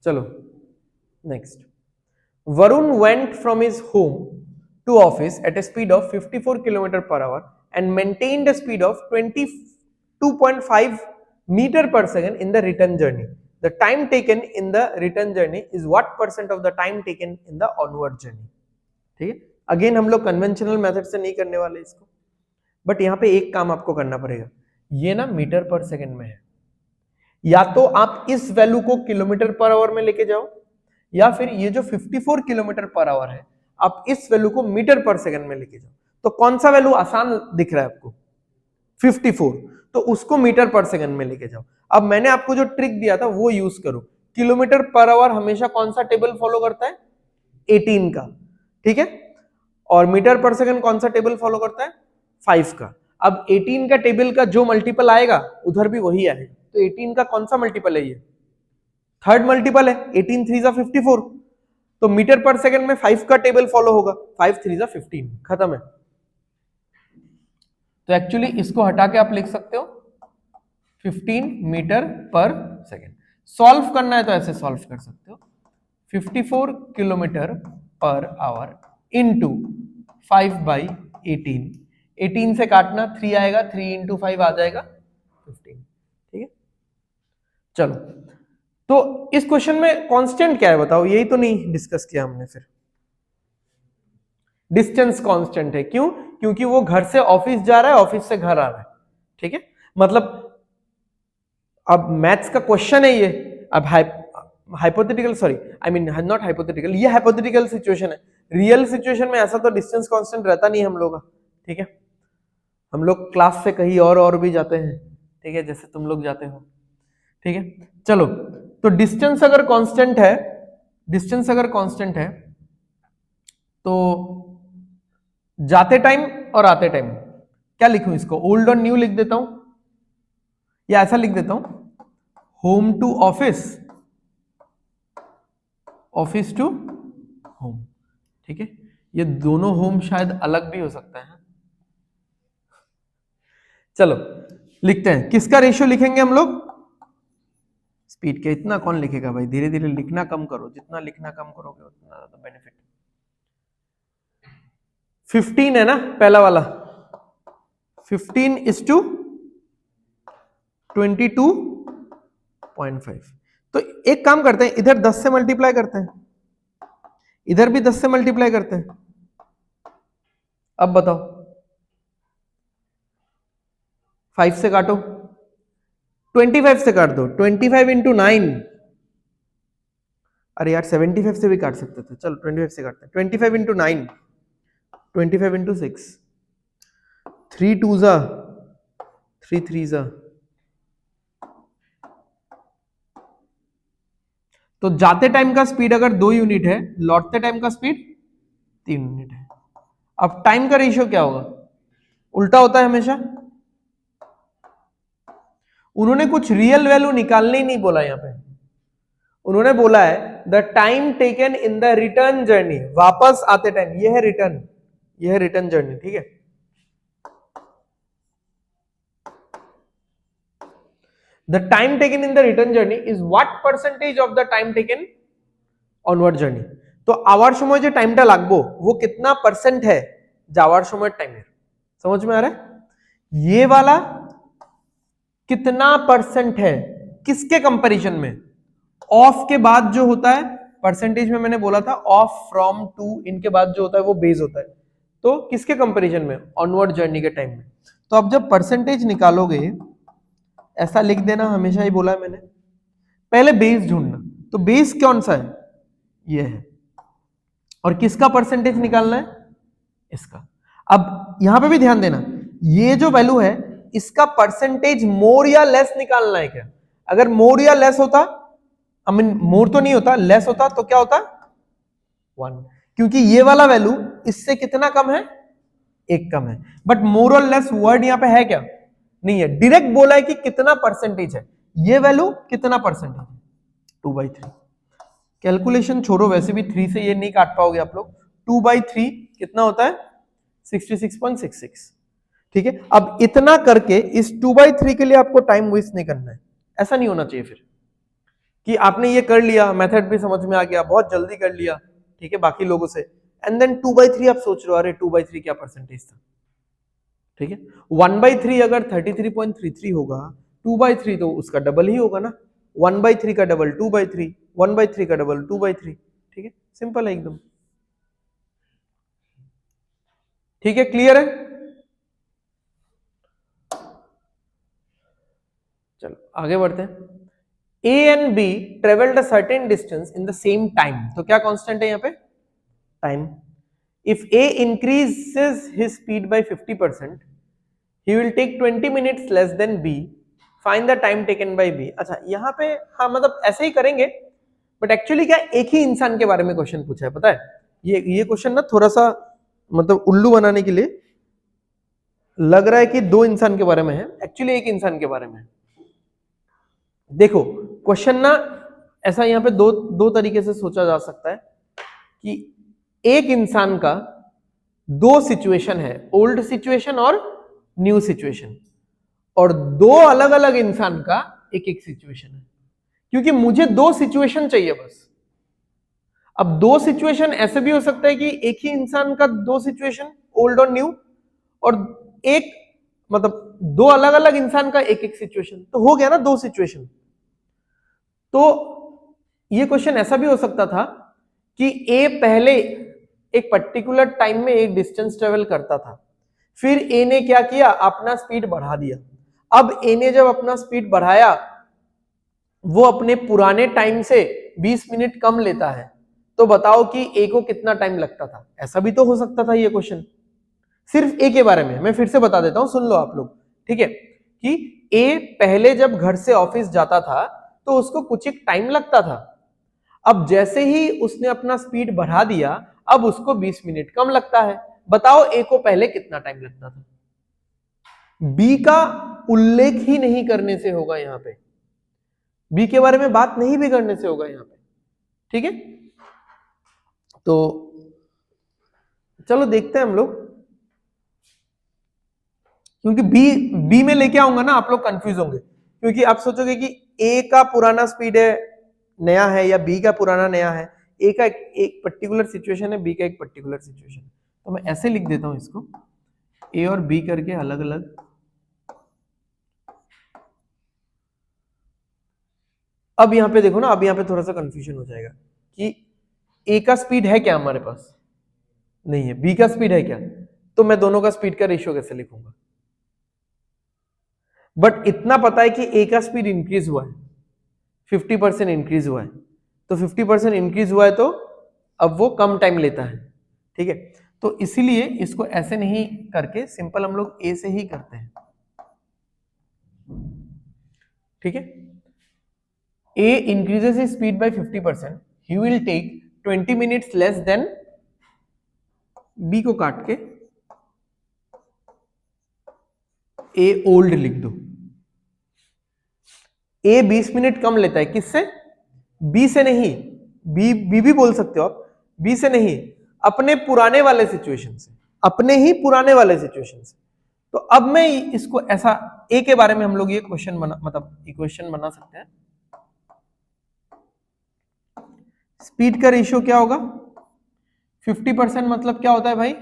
चलो next, Varun went from his home to office at a speed of 54 kilometre per hour and maintained a speed of 22.5 meter per second in the return journey. The time taken in the return journey is what percent of the time taken in the onward journey? ठीक है, again हम लोग conventional method से नहीं करने वाले इसको, but यहाँ पे एक काम आपको करना पड़ेगा, ये ना मीटर पर सेकंड में है, या तो आप इस वैल्यू को किलोमीटर पर आवर में लेके जाओ, या फिर ये जो 54 किलोमीटर पर आवर है आप इस वैल्यू को मीटर पर सेकंड में लेके जाओ। तो कौन सा वैल्यू आसान दिख रहा है आपको? 54, तो उसको मीटर पर सेकंड में लेके जाओ। अब मैंने आपको जो ट्रिक दिया था वो यूज करो। किलोमीटर पर आवर हमेशा कौन सा टेबल फॉलो करता है? 18 का। ठीक है, और मीटर पर सेकंड कौन सा टेबल फॉलो करता है? 5 का। अब 18 का टेबल का जो मल्टीपल आएगा उधर भी वही आएगा, तो 18 का कौन सा मल्टीपल है? ये थर्ड मल्टीपल है, 18 3 जा 54, तो मीटर पर सेकंड में 5 का टेबल फॉलो होगा, 5 3 जा 15, खत्म है। तो एक्चुअली इसको हटा के आप लिख सकते हो 15 मीटर पर सेकंड। सॉल्व करना है तो ऐसे सॉल्व कर सकते हो, 54 किलोमीटर पर आवर इंटू 5/18, 18 से काटना 3 आएगा, 3 इंटू 5 आ जाएगा 15। ठीक है, चलो, तो इस क्वेश्चन में कांस्टेंट क्या है बताओ? यही तो नहीं डिस्कस किया हमने। फिर डिस्टेंस कांस्टेंट है, क्यों? क्योंकि वो घर से ऑफिस जा रहा है, ऑफिस से घर आ रहा है। ठीक है, मतलब अब मैथ्स का क्वेश्चन है ये, अब hypothetical, sorry I mean not hypothetical, ये हाइपोथेटिकल सिचुएशन है। रियल सिचुएशन में ऐसा तो डिस्टेंस कांस्टेंट रहता नहीं हम लोग का। ठीक है, हम लोग क्लास से कहीं और भी जाते हैं, ठीक है, जैसे तुम लोग जाते हो। ठीक है, चलो, तो डिस्टेंस अगर कांस्टेंट है, डिस्टेंस अगर कांस्टेंट है तो जाते टाइम और आते टाइम क्या लिखूं? इसको ओल्ड और न्यू लिख देता हूं, या ऐसा लिख देता हूं home to office, office to home. ठीक है, ये दोनों होम शायद अलग भी हो सकता है। चलो लिखते हैं, किसका रेशियो लिखेंगे हम लोग? स्पीड के। इतना कौन लिखेगा भाई, धीरे धीरे लिखना कम करो, जितना लिखना कम करोगे उतना ज्यादा बेनिफिट। 15 है ना पहला वाला, 15:2 22.5। तो एक काम करते हैं, इधर 10 से मल्टीप्लाई करते हैं, इधर भी 10 से मल्टीप्लाई करते हैं। अब बताओ, 5 से काटो, 25 से काट दो, 25 इंटू 9, अरे यार 75 से भी काट सकते थे, चलो 25 से काटते हैं। 25 इंटू 9, 25 इंटू 6, 3 2 जा 3 3 जा। तो जाते टाइम का स्पीड अगर 2 यूनिट है, लौटते टाइम का स्पीड 3 यूनिट है। अब टाइम का रेशियो क्या होगा? उल्टा होता है हमेशा। उन्होंने कुछ रियल वैल्यू निकालने ही नहीं बोला यहां पे, उन्होंने बोला है the time taken in the return journey, वापस आते टाइम, ये है रिटर्न, ये है रिटर्न जर्नी, ठीक है। The time taken in the return journey is what percentage of the time taken onward journey. তো আওয়ার সময় যে টাইমটা লাগবো वो कितना परसेंट है যাওয়ার সময় টাইমের, समझ में आ रहा है? ये वाला कितना परसेंट है किसके कंपैरिजन में? ऑफ के बाद जो होता है परसेंटेज में, मैंने बोला था ऑफ फ्रॉम टू, इनके बाद जो होता है वो बेस होता है। तो किसके कंपैरिजन में? ऑनवर्ड जर्नी के टाइम में। तो अब जब परसेंटेज निकालोगे ऐसा लिख देना, हमेशा ही बोला है मैंने, पहले बेस ढूंढना। तो बेस कौन सा है? ये है। और किसका परसेंटेज निकालना है? इसका। अब यहां पे भी ध्यान देना, ये जो वैल्यू है इसका परसेंटेज मोर या लेस निकालना है क्या? अगर मोर या लेस होता, आई मीन मोर तो नहीं होता, लेस होता तो क्या होता? 1, क्योंकि ये वाला वैल्यू इससे कितना कम है? 1 कम है। बट मोर और लेस वर्ड यहां पे है क्या? नहीं है, डायरेक्ट बोला है कि कितना परसेंटेज है, ये वैल्यू कितना परसेंटेज है? 2/3। कैलकुलेशन छोड़ो, वैसे भी 3 से ये नहीं काट पाओगे आप लोग। 2/3 कितना होता है? 66.66। ठीक है। अब इतना करके इस 2/3 के लिए आपको टाइम वेस्ट नहीं करना है। ऐसा नहीं होना चाहिए फिर कि आपने ये कर लिया, मेथड भी समझ में आ गया, बहुत जल्दी कर लिया, ठीक है, बाकी लोगों से, एंड देन 2/3 आप सोच रहे हो अरे 2/3 क्या परसेंटेज था, ठीक है। 1/3 अगर 33.33 होगा, 2/3 तो उसका डबल ही होगा ना। 1/3 का डबल 2/3, 1/3 का डबल 2/3, ठीक है, सिंपल है एकदम। ठीक है, क्लियर है? चलो आगे बढ़ते हैं। A and B traveled a certain distance in the same time, तो क्या कांस्टेंट है यहाँ पे? Time. If A increases his speed by 50%, he will take 20 minutes less than B. Find the time taken by B. अच्छा यहाँ पे हाँ मतलब ऐसे ही करेंगे, बट एक्चुअली क्या एक ही इंसान के बारे में क्वेश्चन पूछा है, पता है? ये क्वेश्चन ना थोड़ा सा मतलब उल्लू बनाने के लिए लग रहा है कि 2 इंसान के बारे में है, एक्चुअली एक इंसान के बारे में है। देखो क्वेश्चन ना ऐसा यहाँ पे दो तरीके से सोचा जा सकता है कि एक इंसान का 2 सिचुएशन है, ओल्ड सिचुएशन और न्यू सिचुएशन, और 2 अलग अलग इंसान का एक एक सिचुएशन है, क्योंकि मुझे 2 सिचुएशन चाहिए बस। अब 2 सिचुएशन ऐसे भी हो सकता है कि एक ही इंसान का 2 सिचुएशन ओल्ड और न्यू, और एक मतलब 2 अलग अलग इंसान का एक एक सिचुएशन, तो हो गया ना 2 सिचुएशन। तो ये क्वेश्चन ऐसा भी हो सकता था कि ए पहले एक पर्टिकुलर टाइम में एक डिस्टेंस ट्रेवल करता था, फिर ए ने क्या किया, अपना स्पीड बढ़ा दिया। अब ए ने जब अपना स्पीड बढ़ाया, वो अपने पुराने टाइम से 20 मिनट कम लेता है, तो बताओ कि ए को कितना टाइम लगता था? ऐसा भी तो हो सकता था ये क्वेश्चन। सिर्फ ए के बारे में मैं फिर से बता देता हूं, सुन लो आप लोग, ठीक है, कि ए पहले जब घर से ऑफिस जाता था तो उसको कुछ एक टाइम लगता था। अब जैसे ही उसने अपना स्पीड बढ़ा दिया, अब उसको 20 मिनट कम लगता है। बताओ ए को पहले कितना टाइम लगता था? बी का उल्लेख ही नहीं करने से होगा यहां पे, बी के बारे में बात नहीं भी करने से होगा यहां पे, ठीक है। तो चलो देखते हैं हम लोग, क्योंकि बी में लेके आऊंगा ना आप लोग कंफ्यूज होंगे, क्योंकि आप सोचोगे कि ए का पुराना स्पीड है नया है या बी का पुराना नया है। ए का एक पर्टिकुलर सिचुएशन है, बी का एक पर्टिकुलर सिचुएशन। तो मैं ऐसे लिख देता हूं इसको, ए और बी करके अलग अलग अब यहां पे देखो ना, अब यहां पे थोड़ा सा कंफ्यूजन हो जाएगा कि ए का स्पीड है क्या हमारे पास, नहीं है, बी का स्पीड है क्या, तो मैं दोनों का स्पीड का रेशियो कैसे लिखूंगा। बट इतना पता है कि ए का स्पीड इंक्रीज हुआ है, 50% इंक्रीज हुआ है, तो 50% इंक्रीज हुआ है तो अब वो कम टाइम लेता है, ठीक है। तो इसीलिए इसको ऐसे नहीं करके सिंपल हम लोग ए से ही करते हैं, ठीक है। A increases his speed by 50%, he will take 20 minutes less than, B को काट के ए ओल्ड लिख दो। ए 20 मिनट कम लेता है, किससे, बी से नहीं, बी भी बोल सकते हो आप, बी से नहीं, अपने पुराने वाले सिचुएशन से, अपने ही पुराने वाले सिचुएशन से। तो अब मैं इसको ऐसा, ए के बारे में हम लोग ये क्वेश्चन बना, मतलब इक्वेशन बना सकते हैं। स्पीड का रेशियो क्या होगा, 50% मतलब क्या होता है भाई,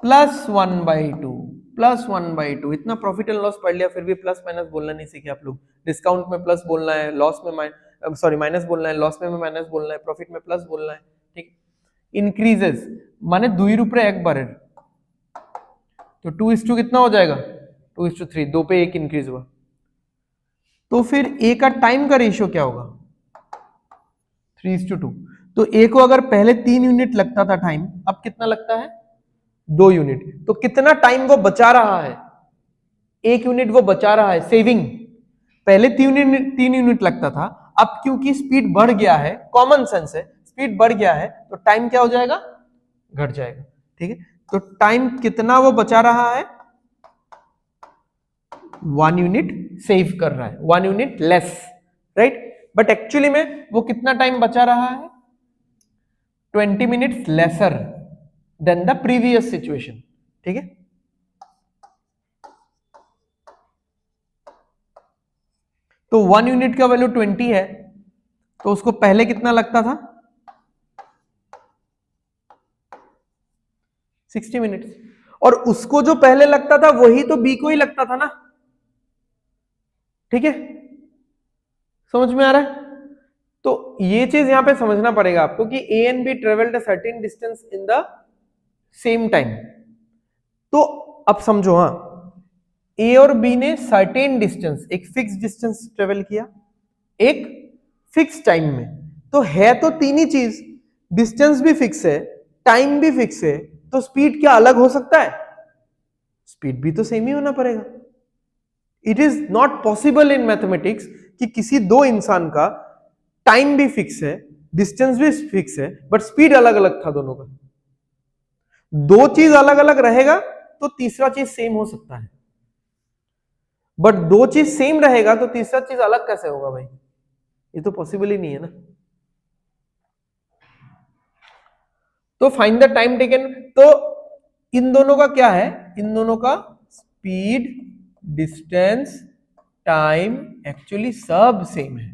+1/2, +1/2। इतना प्रॉफिट एंड लॉस पढ़ लिया, फिर भी प्लस माइनस बोलना नहीं सीखे आप लोग। डिस्काउंट में प्लस बोलना है, लॉस में माइनस बोलना है, लॉस में माइनस बोलना है, प्रॉफिट में प्लस बोलना है, ठीक। इंक्रीजेस माने 2 रुपये एक बार, तो 2:2 कितना हो जाएगा, 2:3, 2 पे 1 इंक्रीज हुआ। तो फिर ए का टाइम का रेशियो क्या होगा, 3:2। तो ए को अगर पहले 3 यूनिट लगता था टाइम, अब कितना लगता है, 2 यूनिट। तो कितना टाइम वो बचा रहा है, 1 यूनिट वो बचा रहा है, सेविंग। पहले 3 यूनिट लगता था, अब क्योंकि स्पीड बढ़ गया है, कॉमन सेंस है, स्पीड बढ़ गया है तो टाइम क्या हो जाएगा, घट जाएगा, ठीक है। तो टाइम कितना वो बचा रहा है, 1 यूनिट सेव कर रहा है, 1 unit less, right. But actually में वो कितना टाइम बचा रहा है, 20 minutes lesser than the previous situation, ठीक है। तो 1 यूनिट का वैल्यू 20 है, तो उसको पहले कितना लगता था, 60 मिनट्स। और उसको जो पहले लगता था वही तो बी को ही लगता था ना, ठीक है, समझ में आ रहा है। तो ये चीज यहां पे समझना पड़ेगा आपको कि A and B travelled a certain distance in the same time. तो अब समझो, हाँ, ए और बी ने सर्टेन डिस्टेंस, एक फिक्स डिस्टेंस ट्रेवल किया एक फिक्स टाइम में, तो है तो तीन ही चीज, डिस्टेंस भी फिक्स है, टाइम भी फिक्स है, तो स्पीड क्या अलग हो सकता है, स्पीड भी तो सेम ही होना पड़ेगा। It is not possible in mathematics कि किसी दो इंसान का टाइम भी फिक्स है, डिस्टेंस भी फिक्स है, बट स्पीड अलग अलग था दोनों का। दो चीज अलग अलग रहेगा तो तीसरा चीज सेम हो सकता है, बट दो चीज सेम रहेगा तो तीसरा चीज अलग कैसे होगा भाई, ये तो पॉसिबल ही नहीं है ना। तो फाइंड द टाइम टेकन, तो इन दोनों का क्या है, इन दोनों का स्पीड, डिस्टेंस, टाइम एक्चुअली सब सेम है,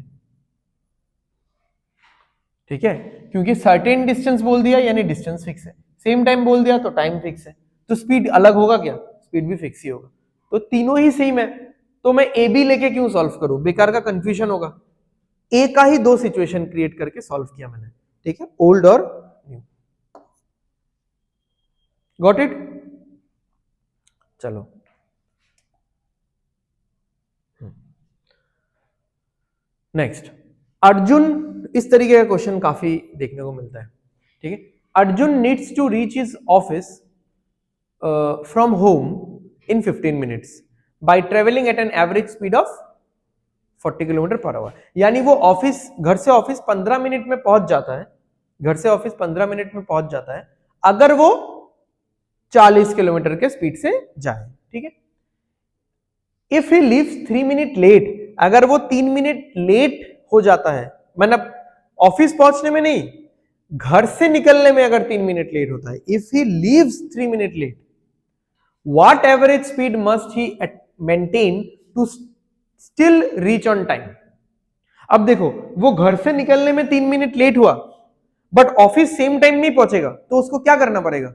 ठीक है। क्योंकि सर्टेन डिस्टेंस बोल दिया यानी डिस्टेंस फिक्स है, सेम टाइम बोल दिया तो टाइम फिक्स है, तो स्पीड अलग होगा क्या, स्पीड भी फिक्स ही होगा। तो तीनों ही सेम है, तो मैं ए बी लेके क्यों सॉल्व करूं, बेकार का कंफ्यूजन होगा। ए का ही दो सिचुएशन क्रिएट करके सॉल्व किया मैंने, ठीक है, ओल्ड और न्यू। गॉट इट, चलो। नेक्स्ट, अर्जुन, इस तरीके का क्वेश्चन काफी देखने को मिलता है, ठीक है। Arjun needs to reach his office from home in 15 minutes by travelling at an average speed of 40 kilometre per hour. यानी वो ऑफिस, घर से ऑफिस 15 मिनट में पहुंच जाता है, घर से ऑफिस 15 मिनट में पहुंच जाता है अगर वो 40 किलोमीटर के स्पीड से जाए, ठीक है। If he leaves 3 minute late, अगर वो 3 मिनट लेट हो जाता है, मतलब ऑफिस पहुंचने में नहीं, घर से निकलने में अगर 3 मिनट लेट होता है, if he leaves 3 minute late, what average speed must he maintain to still reach on time. अब देखो, वो घर से निकलने में 3 मिनट लेट हुआ, बट ऑफिस सेम टाइम नहीं पहुंचेगा, तो उसको क्या करना पड़ेगा,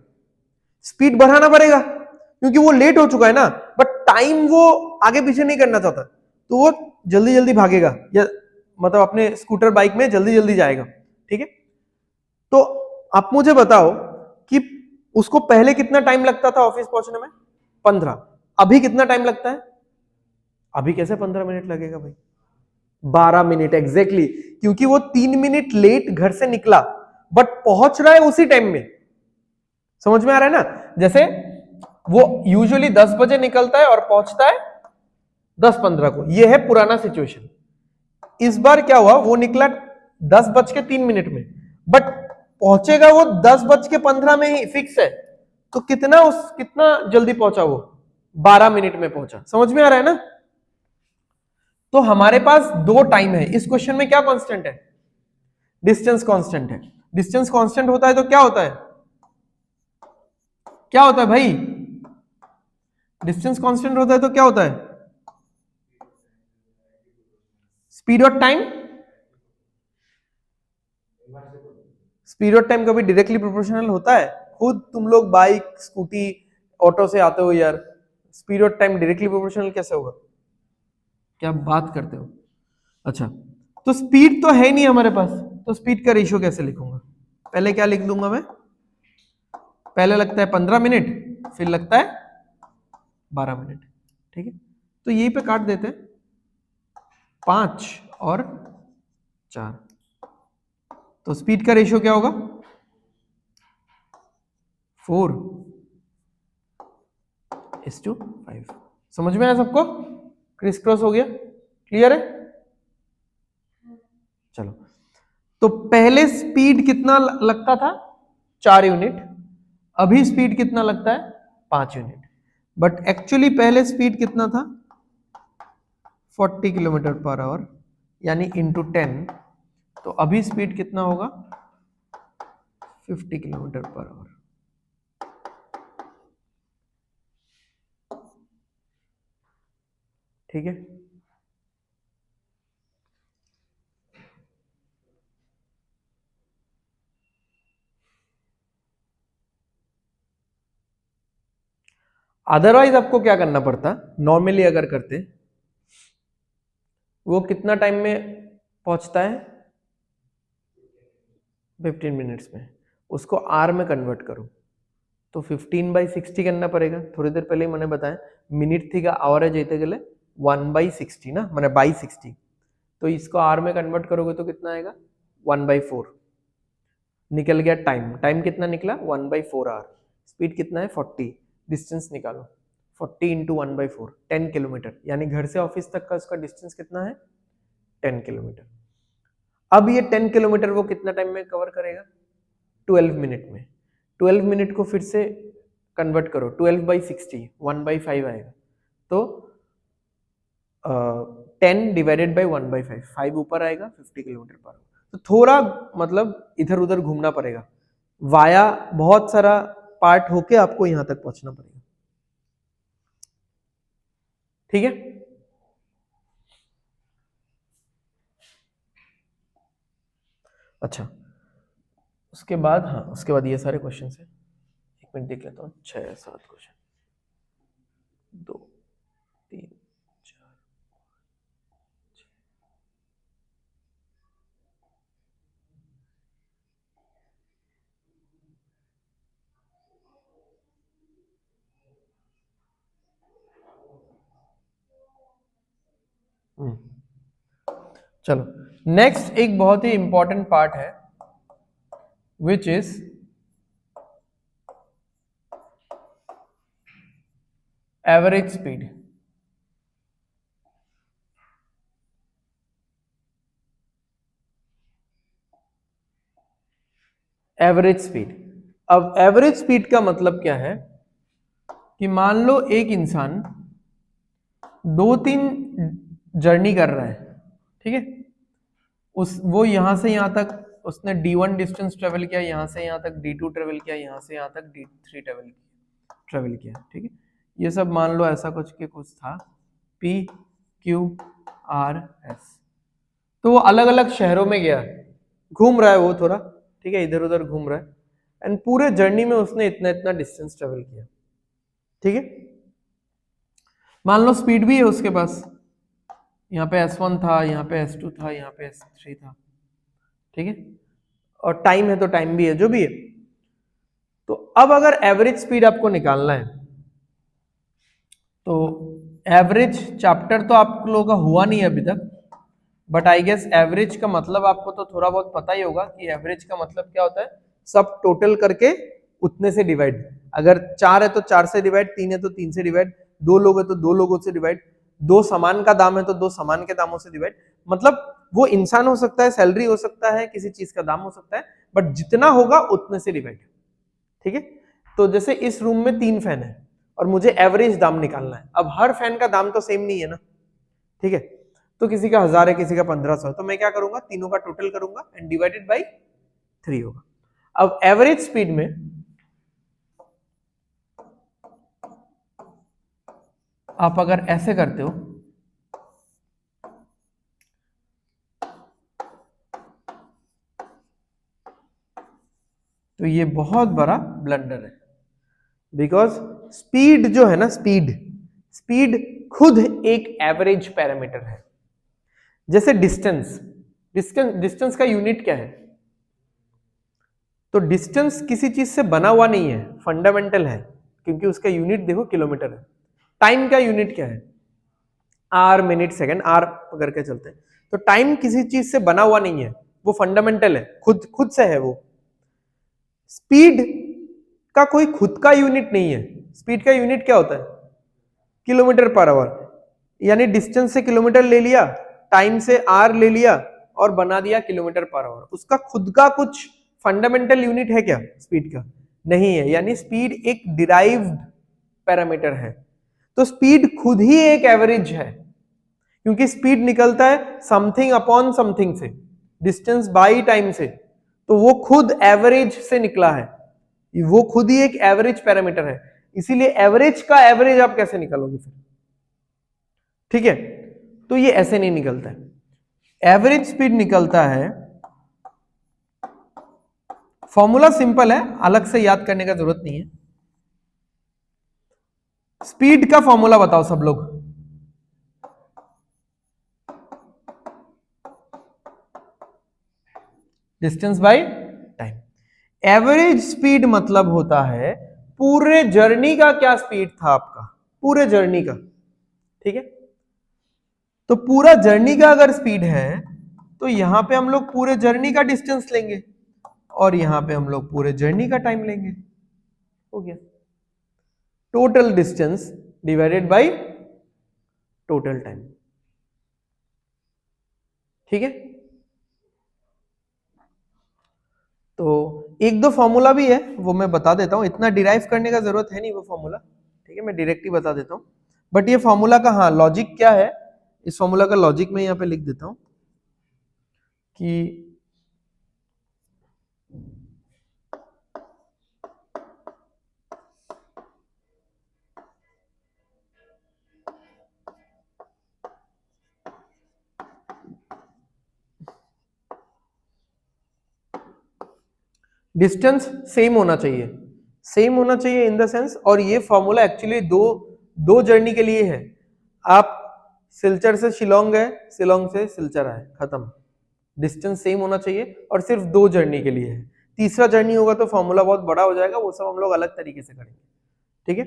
स्पीड बढ़ाना पड़ेगा, क्योंकि वो लेट हो चुका है ना, बट टाइम वो आगे पीछे नहीं करना चाहता, तो वो जल्दी जल्दी भागेगा, या मतलब अपने स्कूटर बाइक में जल्दी जल्दी जाएगा, ठीक है। तो आप मुझे बताओ कि उसको पहले कितना टाइम लगता था ऑफिस पहुंचने में? 15। अभी कितना टाइम लगता है? अभी कैसे 15 मिनट लगेगा भाई? 12 मिनट एग्जैक्टली, क्योंकि वो 3 मिनट लेट घर से निकला, बट पहुंच रहा है उसी टाइम में। समझ में आ रहा है ना? जैसे वो यूजुअली 10 बजे निकलता है और पहुंचता है 10:15 को, ये है पुराना सिचुएशन। इस बार क्या हुआ, वो निकला 10:03 में, बट पहुंचेगा वो 10:15 में ही, फिक्स है। तो कितना जल्दी पहुंचा वो? 12 मिनट में पहुंचा। समझ में आ रहा है ना? तो हमारे पास दो टाइम है। इस क्वेश्चन में क्या कांस्टेंट है? डिस्टेंस कांस्टेंट है। डिस्टेंस कांस्टेंट होता है तो क्या होता है? क्या होता है भाई? डिस्टेंस कांस्टेंट होता है तो क्या होता है? स्पीड और टाइम। स्पीड और टाइम कभी डायरेक्टली प्रोपोर्शनल होता है? खुद तुम लोग बाइक, स्कूटी, ऑटो से आते हो यार, स्पीड और टाइम डायरेक्टली प्रोपोर्शनल कैसे होगा? क्या बात करते हो? अच्छा, तो स्पीड तो है नहीं हमारे पास, तो स्पीड का रेशियो कैसे लिखूंगा? पहले क्या लिख दूंगा मैं? पहले लगता है 15 मिनट, फिर लगता है 12 मिनट, ठीक है। तो यहीं पे काट देते हैं, 5 और 4। तो स्पीड का रेशियो क्या होगा? 4:5। समझ में आया सबको? क्रिस क्रॉस हो गया? क्लियर है? चलो, तो पहले स्पीड कितना लगता था? 4 यूनिट। अभी स्पीड कितना लगता है? 5 यूनिट। बट एक्चुअली पहले स्पीड कितना था? 40 किलोमीटर पर आवर, यानी इंटू 10। तो अभी स्पीड कितना होगा? 50 किलोमीटर पर आवर। ठीक है। अदरवाइज आपको क्या करना पड़ता? नॉर्मली अगर करते, वो कितना टाइम में पहुंचता है? 15 मिनट्स में। उसको आर में कन्वर्ट करो, तो 15/60 करना पड़ेगा। थोड़ी देर पहले ही मैंने बताया, मिनट थी का आवर है जेते गले 1/60 ना, मैंने बाई 60। तो इसको आर में कन्वर्ट करोगे तो कितना आएगा? 1/4। निकल गया टाइम। टाइम कितना निकला? 1/4 आवर। स्पीड कितना है? 40। डिस्टेंस निकालो, 40 इंटू 1/4, 10 किलोमीटर, यानी घर से ऑफिस तक का उसका डिस्टेंस कितना है? 10 किलोमीटर। अब ये 10 किलोमीटर वो कितना टाइम में कवर करेगा? 12 मिनट में। 12 मिनट को फिर से कन्वर्ट करो, 12/60, 1/5 आएगा। तो 10 डिवाइडेड बाई 1/5, 5 ऊपर आएगा, 50 किलोमीटर पर। तो थोड़ा मतलब इधर उधर घूमना पड़ेगा, वाया बहुत सारा पार्ट होके आपको यहां तक पहुंचना पड़ेगा, ठीक है। अच्छा, उसके बाद, हाँ उसके बाद ये सारे क्वेश्चन है। एक मिनट देख लेता हूँ, 6 या 7 क्वेश्चन, 2 3 4। चलो, नेक्स्ट एक बहुत ही इंपॉर्टेंट पार्ट है, which is average speed. Average speed. अब एवरेज स्पीड का मतलब क्या है कि मान लो एक इंसान 2-3 जर्नी कर रहा है, ठीक है। वो यहां से यहां तक उसने D1 डिस्टेंस ट्रेवल किया, यहां से यहां तक D2 ट्रेवल किया, यहां से यहां तक D3 ट्रेवल किया, ठीक है। ये सब मान लो ऐसा कुछ के कुछ था, PQRS। तो वो अलग अलग शहरों में गया, घूम रहा है वो थोड़ा, ठीक है, इधर उधर घूम रहा है, एंड पूरे जर्नी में उसने इतना इतना डिस्टेंस ट्रेवल किया, ठीक है। मान लो स्पीड भी है उसके पास यहाँ पे S1 था, यहाँ पे S2 था, यहाँ पे S3 था, ठीक है, और टाइम है तो टाइम भी है, जो भी है। तो अब अगर एवरेज स्पीड आपको निकालना है तो एवरेज चैप्टर तो आप लोगों का हुआ नहीं है अभी तक, बट आई गेस एवरेज का मतलब आपको तो थोड़ा बहुत पता ही होगा कि एवरेज का मतलब क्या होता है, सब टोटल करके उतने से डिवाइड। अगर 4 है तो 4 से डिवाइड, 3 है तो 3 से डिवाइड, 2 लोग है तो 2 लोगों से डिवाइड, 2 सामान का दाम है तो 2 सामान के दामों से डिवाइड। मतलब वो इंसान हो सकता है, सैलरी हो सकता है, किसी चीज का दाम हो सकता है, बट जितना होगा उतने से डिवाइड, ठीक है। तो जैसे इस रूम में 3 फैन है और मुझे एवरेज दाम निकालना है। अब हर फैन का दाम तो सेम नहीं है ना, ठीक है, तो किसी का 1000 है, किसी का 1500 है, तो मैं क्या करूंगा, तीनों का टोटल करूंगा एंड डिवाइडेड बाई 3 होगा। अब एवरेज स्पीड में आप अगर ऐसे करते हो तो ये बहुत बड़ा ब्लंडर है, बिकॉज स्पीड जो है ना, स्पीड स्पीड खुद एक एवरेज पैरामीटर है। जैसे डिस्टेंस, डिस्टेंस का यूनिट क्या है, तो डिस्टेंस किसी चीज से बना हुआ नहीं है, फंडामेंटल है, क्योंकि उसका यूनिट देखो किलोमीटर है। टाइम का यूनिट क्या है, आर, मिनट, सेकंड, आर पकड़ के चलते हैं। तो टाइम किसी चीज से बना हुआ नहीं है, वो फंडामेंटल है, खुद खुद से है वो। स्पीड का कोई खुद का यूनिट नहीं है। स्पीड का यूनिट क्या होता है, किलोमीटर पर आवर, यानी डिस्टेंस से किलोमीटर ले लिया, टाइम से आर ले लिया और बना दिया किलोमीटर पर आवर। उसका खुद का कुछ फंडामेंटल यूनिट है क्या स्पीड का, नहीं है, यानी स्पीड एक डिराइव्ड पैरामीटर है। तो स्पीड खुद ही एक एवरेज है, क्योंकि स्पीड निकलता है समथिंग अपॉन समथिंग से, डिस्टेंस बाई टाइम से, तो वो खुद एवरेज से निकला है, वो खुद ही एक एवरेज पैरामीटर है। इसीलिए एवरेज का एवरेज आप कैसे निकालोगे फिर, ठीक है, तो ये ऐसे नहीं निकलता है। एवरेज स्पीड निकलता है, फॉर्मूला सिंपल है, अलग से याद करने का जरूरत नहीं है। स्पीड का फॉर्मूला बताओ सब लोग, distance by time. Average speed मतलब होता है पूरे जर्नी का क्या स्पीड था आपका, पूरे जर्नी का, ठीक है। तो पूरा जर्नी का अगर स्पीड है तो यहां पे हम लोग पूरे जर्नी का डिस्टेंस लेंगे और यहां पे हम लोग पूरे जर्नी का टाइम लेंगे, हो गया। Total distance divided by total time, ठीक है। तो एक दो फॉर्मूला भी है, वो मैं बता देता हूं, इतना डिराइव करने का जरूरत है नहीं वो फॉर्मूला, ठीक है, मैं डायरेक्ट ही बता देता हूं। बट ये फॉर्मूला का हाँ लॉजिक क्या है, इस फॉर्मूला का लॉजिक मैं यहां पे लिख देता हूं कि डिस्टेंस सेम होना चाहिए, सेम होना चाहिए इन द सेंस, और ये फॉर्मूला एक्चुअली दो दो जर्नी के लिए है। आप सिलचर से शिलोंग गए, शिलोंग से सिलचर आए, खत्म, डिस्टेंस सेम होना चाहिए और सिर्फ 2 जर्नी के लिए है। तीसरा जर्नी होगा तो फॉर्मूला बहुत बड़ा हो जाएगा, वो सब हम लोग अलग तरीके से करेंगे, ठीक है।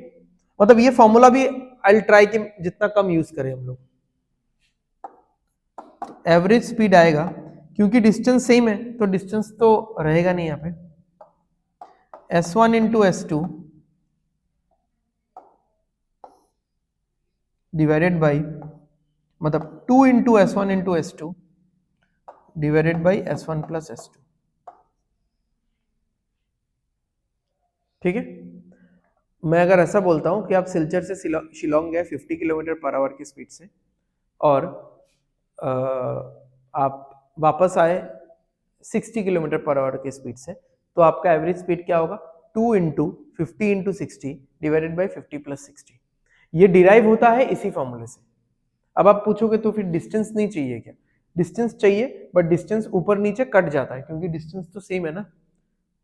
मतलब ये फॉर्मूला भी आई ट्राई कि जितना कम यूज करें हम लोग। एवरेज स्पीड आएगा, क्योंकि डिस्टेंस सेम है तो डिस्टेंस तो रहेगा नहीं यहाँ पे, S1 into S2 divided by, मतलब 2 into S1 into S2 divided by S1 plus S2, ठीक है। मैं अगर ऐसा बोलता हूं कि आप सिलचर से शिलोंग गए 50 किलोमीटर पर आवर की स्पीड से और आप वापस आए 60 किलोमीटर पर आवर की स्पीड से, तो आपका एवरेज स्पीड क्या होगा, 2 into 50 into 60 divided by 50 plus 60। ये डिराइव होता है इसी फॉर्मूले से। अब आप पूछोगे तो फिर डिस्टेंस नहीं चाहिए क्या, डिस्टेंस चाहिए, बट डिस्टेंस ऊपर नीचे कट जाता है क्योंकि डिस्टेंस तो सेम है ना,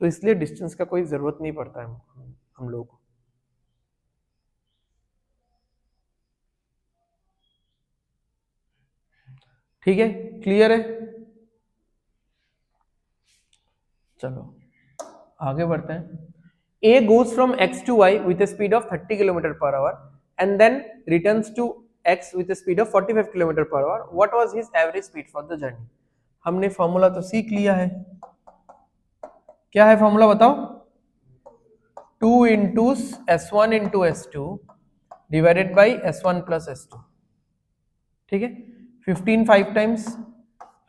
तो इसलिए डिस्टेंस का कोई जरूरत नहीं पड़ता है हम लोगों को। ठीक है, क्लियर है? चलो आगे बढ़ते हैं। A goes from X to Y with a speed of 30 km per hour and then returns to X with a speed of 45 km per hour. What was his average speed for the journey? हमने formula तो सीख लिया है, क्या है formula बताओ? 2 into S1 into S2 divided by S1 plus S2, ठीक है। 15 5 times,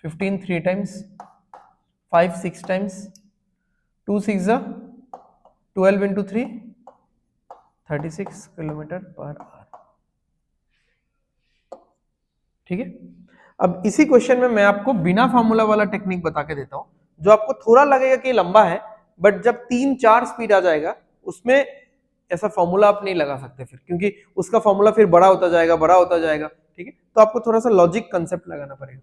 15 3 times, 5 6 times, 2 6 12 into 3 36 kilometre per hour, ठीक है। अब इसी क्वेश्चन में मैं आपको बिना फॉर्मूला वाला टेक्निक बता के देता हूं, जो आपको थोड़ा लगेगा कि लंबा है, बट जब 3 4 स्पीड आ जाएगा उसमें ऐसा फॉर्मूला आप नहीं लगा सकते फिर, क्योंकि उसका फॉर्मूला फिर बड़ा होता जाएगा, बड़ा होता जाएगा, ठीक है। तो आपको थोड़ा सा लॉजिक कंसेप्ट लगाना पड़ेगा।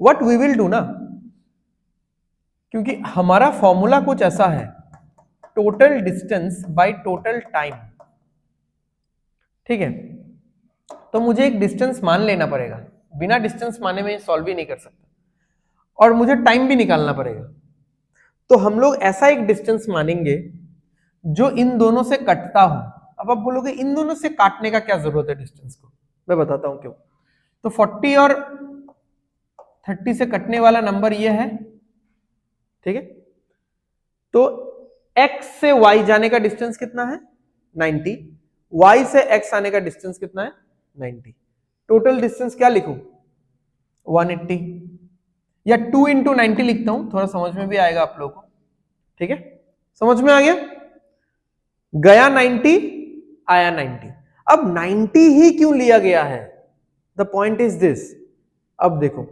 व्हाट वी विल डू ना, क्योंकि हमारा फॉर्मूला कुछ ऐसा है, total distance by total time, ठीक है। तो मुझे एक डिस्टेंस मान लेना पड़ेगा, बिना डिस्टेंस माने में सॉल्व ही नहीं कर सकता, और मुझे टाइम भी निकालना पड़ेगा। तो हम लोग ऐसा एक डिस्टेंस मानेंगे जो इन दोनों से कटता हो। अब आप बोलोगे इन दोनों से काटने का क्या जरूरत है डिस्टेंस को, मैं बताता हूं क्यों। तो 40 और 30 से कटने वाला नंबर ये है, ठीक है। तो x से y जाने का डिस्टेंस कितना है? 90। y से x आने का डिस्टेंस कितना है? 90। टोटल डिस्टेंस क्या लिखूं? 180, या 2 इंटू 90 लिखता हूं, थोड़ा समझ में भी आएगा आप लोगों को, ठीक है। समझ में आ गया? गया 90, आया 90। अब 90 ही क्यों लिया गया है? The point is this. अब देखो,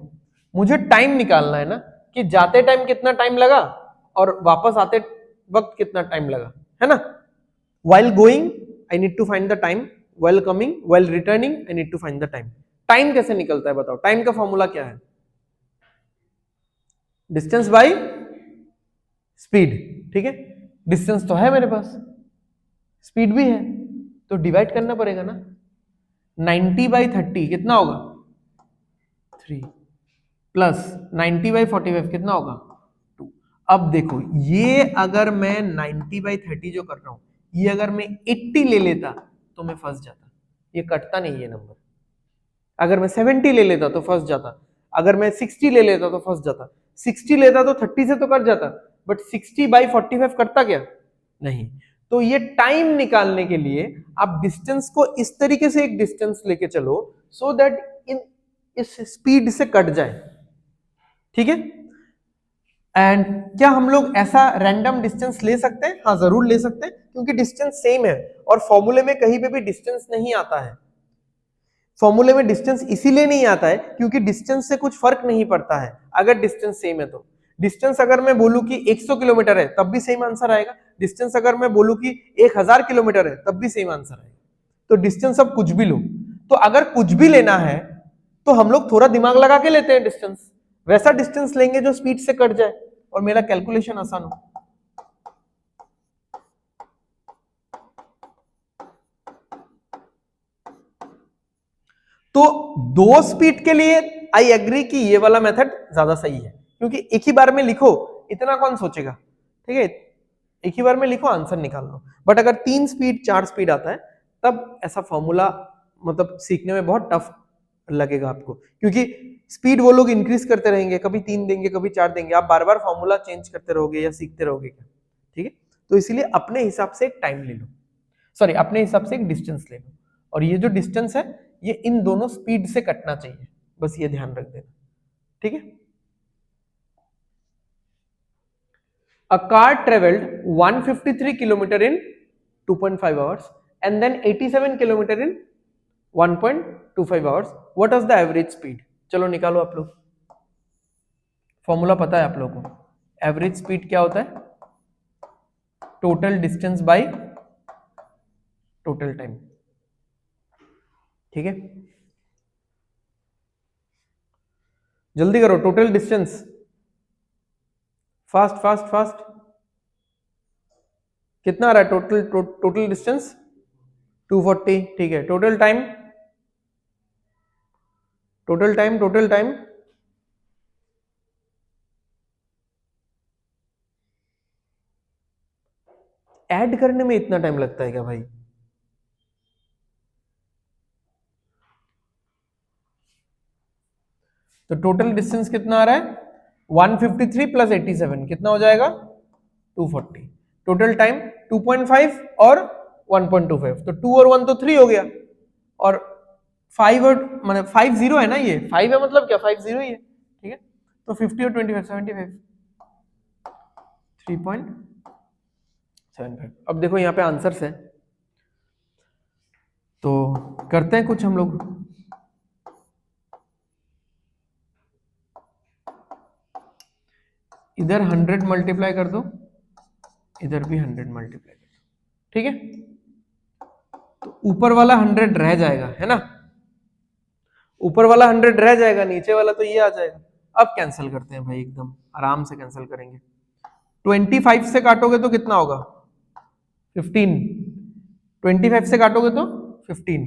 मुझे टाइम निकालना है ना, कि जाते टाइम कितना टाइम लगा और वापस आते वक्त कितना टाइम लगा, है ना। while going I need to find the time, while coming, while returning I need to find the time। Time कैसे निकलता है बताओ? टाइम का फॉर्मूला क्या है? डिस्टेंस बाय स्पीड, ठीक है। डिस्टेंस तो है मेरे पास, स्पीड भी है, तो डिवाइड करना पड़ेगा ना। 90 बाई 30 कितना होगा? 3, प्लस 90 बाई 45 कितना होगा? 2। अब देखो, ये अगर मैं 90 बाई 30 जो कर रहा हूं, ये अगर मैं 80 ले लेता तो मैं फंस जाता, ये कटता नहीं ये नंबर। अगर मैं 70 ले लेता तो फंस जाता, अगर मैं 60 ले लेता तो फंस जाता, 60 लेता तो 30 से तो कट जाता, बट 60 बाई 45 कटता क्या? नहीं। तो ये टाइम निकालने के लिए आप डिस्टेंस को इस तरीके से एक डिस्टेंस लेके चलो, सो दैट इन इस स्पीड से कट जाए, ठीक है। एंड क्या हम लोग ऐसा रैंडम डिस्टेंस ले सकते हैं? हाँ जरूर ले सकते हैं, क्योंकि डिस्टेंस सेम है और फॉर्मूले में कहीं पे भी डिस्टेंस नहीं आता है। फॉर्मूले में डिस्टेंस इसीलिए नहीं आता है क्योंकि डिस्टेंस से कुछ फर्क नहीं पड़ता है अगर डिस्टेंस सेम है तो। डिस्टेंस अगर मैं बोलूं कि 100 किलोमीटर है तब भी सेम आंसर आएगा, डिस्टेंस अगर मैं बोलूं कि 1000 किलोमीटर है तब भी सेम आंसर आएगा। तो डिस्टेंस अब कुछ भी लो, तो अगर कुछ भी लेना है तो हम लोग थोड़ा दिमाग लगा के लेते हैं डिस्टेंस, वैसा डिस्टेंस लेंगे जो स्पीड से कट जाए और मेरा कैलकुलेशन आसान हो। तो दो स्पीड के लिए आई एग्री कि ये वाला मेथड ज्यादा सही है, क्योंकि एक ही बार में लिखो, इतना कौन सोचेगा, ठीक है। एक ही बार में लिखो, आंसर निकाल लो। बट अगर 3 स्पीड 4 स्पीड आता है तब ऐसा फॉर्मूला मतलब सीखने में बहुत टफ लगेगा आपको, क्योंकि स्पीड वो लोग इंक्रीज करते रहेंगे, कभी 3 देंगे कभी 4 देंगे, आप बार बार फॉर्मूला चेंज करते रहोगे या सीखते रहोगे क्या, ठीक है। तो इसीलिए अपने हिसाब से एक टाइम ले लो, सॉरी अपने हिसाब से एक डिस्टेंस ले लो, और ये जो डिस्टेंस है ये इन दोनों स्पीड से कटना चाहिए, बस ये ध्यान रख देना, ठीक है। A car traveled 153 kilometer in 2.5 hours and then 87 kilometer in 1.25 hours. What was the average speed? चलो निकालो आप लोग, फॉर्मूला पता है आप लोगों को। एवरेज स्पीड क्या होता है? Total distance by total time, ठीक है। जल्दी करो, total distance, fast fast fast. कितना आ रहा है टोटल डिस्टेंस? 240, ठीक है। Total time total time add करने में इतना टाइम लगता है क्या भाई? तो टोटल डिस्टेंस कितना आ रहा है? 153 प्लस 87 कितना हो जाएगा? 240। टोटल टाइम 2.5 और 1.25, तो 2 और 1 तो 3 हो गया, और 5 और मतलब 50 है ना, ये 5 है मतलब क्या 50 ही है, ठीक है। तो 50 और 25 75, 3.75। अब देखो यहाँ पे आंसर्स है, तो करते हैं कुछ हम लोग। इधर 100 मल्टीप्लाई कर दो, इधर भी 100 मल्टीप्लाई कर दो, ठीक है। तो ऊपर वाला 100 रह जाएगा, है ना, ऊपर वाला 100 रह जाएगा, नीचे वाला तो ये आ जाएगा। अब कैंसिल करते हैं भाई, एकदम आराम से कैंसिल करेंगे। 25 से काटोगे तो कितना होगा? 15। 25 से काटोगे तो 15,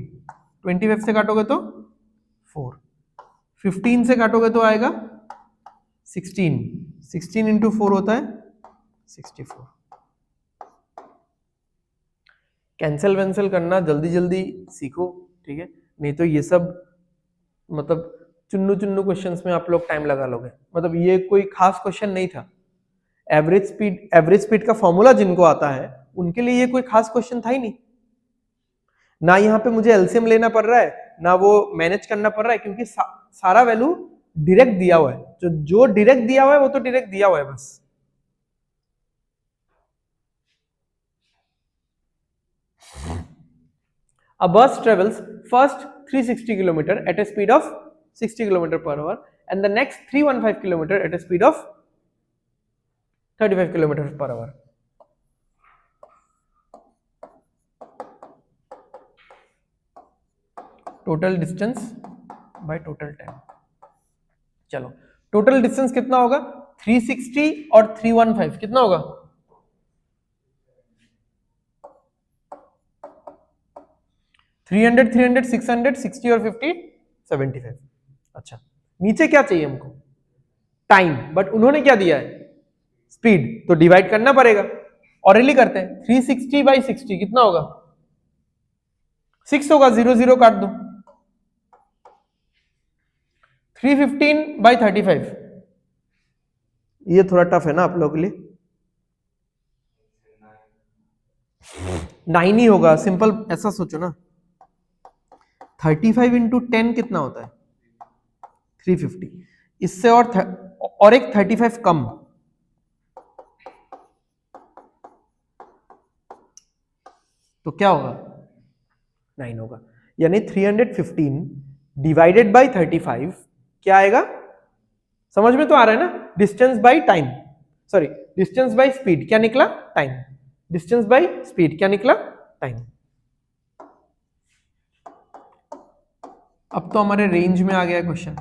25 से काटोगे तो 4, 15 से काटोगे तो आएगा 16, 16 इंटू 4 होता है 64। कैंसिल वैंसिल करना जल्दी जल्दी सीखो, ठीक है, नहीं तो ये सब मतलब चुन्नू चुन्नू क्वेश्चंस में आप लोग टाइम लगा लोगे। मतलब ये कोई खास क्वेश्चन नहीं था। एवरेज स्पीड का फॉर्मूला जिनको आता है उनके लिए ये कोई खास क्वेश्चन था ही नहीं। ना यहाँ पे मुझे एलसीएम लेना पड़ रहा है, ना वो मैनेज करना पड़ रहा है, क्योंकि सारा वैल्यू डायरेक्ट दिया हुआ है। जो डायरेक्ट दिया हुआ है वो तो डायरेक्ट दिया हुआ है बस। A bus travels first 360 km at a speed of 60 km per hour and the next 315 km at a speed of 35 km per hour. Total distance by total time. चलो टोटल डिस्टेंस कितना होगा? 360 और 315 कितना होगा? 300, 300, 600, 60 और 50, 75। अच्छा, नीचे क्या चाहिए हमको? टाइम, बट उन्होंने क्या दिया है? स्पीड, तो डिवाइड करना पड़ेगा। ऑरेली करते हैं, 360 बाई 60 कितना होगा? 6 होगा, 0 0 काट दो। 315 बाई 35, ये थोड़ा टफ है ना आप लोगों के लिए। 9 ही होगा, सिंपल ऐसा सोचो ना। 35 इंटू 10 कितना होता है? 350। इससे और एक 35 कम, तो क्या होगा? 9 होगा। यानी 315 डिवाइडेड बाई 35 क्या आएगा? समझ में तो आ रहा है ना? Distance by time, sorry distance by speed क्या निकला? टाइम। डिस्टेंस बाई स्पीड क्या निकला? टाइम। अब तो हमारे रेंज में आ गया क्वेश्चन।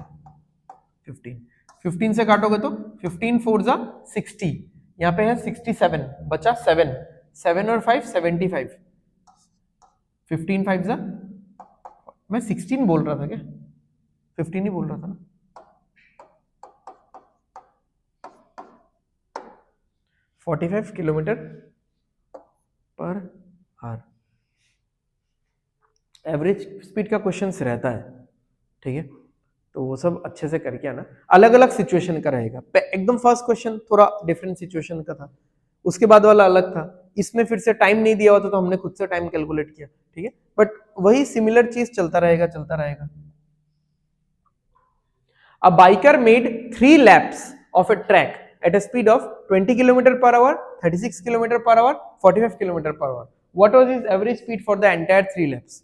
15 से काटोगे तो 15 4 जा 60, यहाँ पे है 67, बचा 7, 7 और 5 75, 15 5 जा, मैं 16 बोल रहा था क्या? 15 ही बोल रहा था ना। 45 kilometre per our average speed का क्वेश्चन रहता है, ठीक है, तो वो सब अच्छे से करके आना। अलग अलग सिचुएशन का रहेगा, एकदम फर्स्ट क्वेश्चन थोड़ा डिफरेंट सिचुएशन का था, उसके बाद वाला अलग था, इसमें फिर से टाइम नहीं दिया हुआ था तो हमने खुद से टाइम कैलकुलेट किया, ठीक है, बट वही सिमिलर चीज चलता रहेगा चलता रहेगा। A biker made 3 laps of a track at a speed of 20 km per hour, 36 km per hour, 45 km per hour. What was his average speed for the entire 3 laps?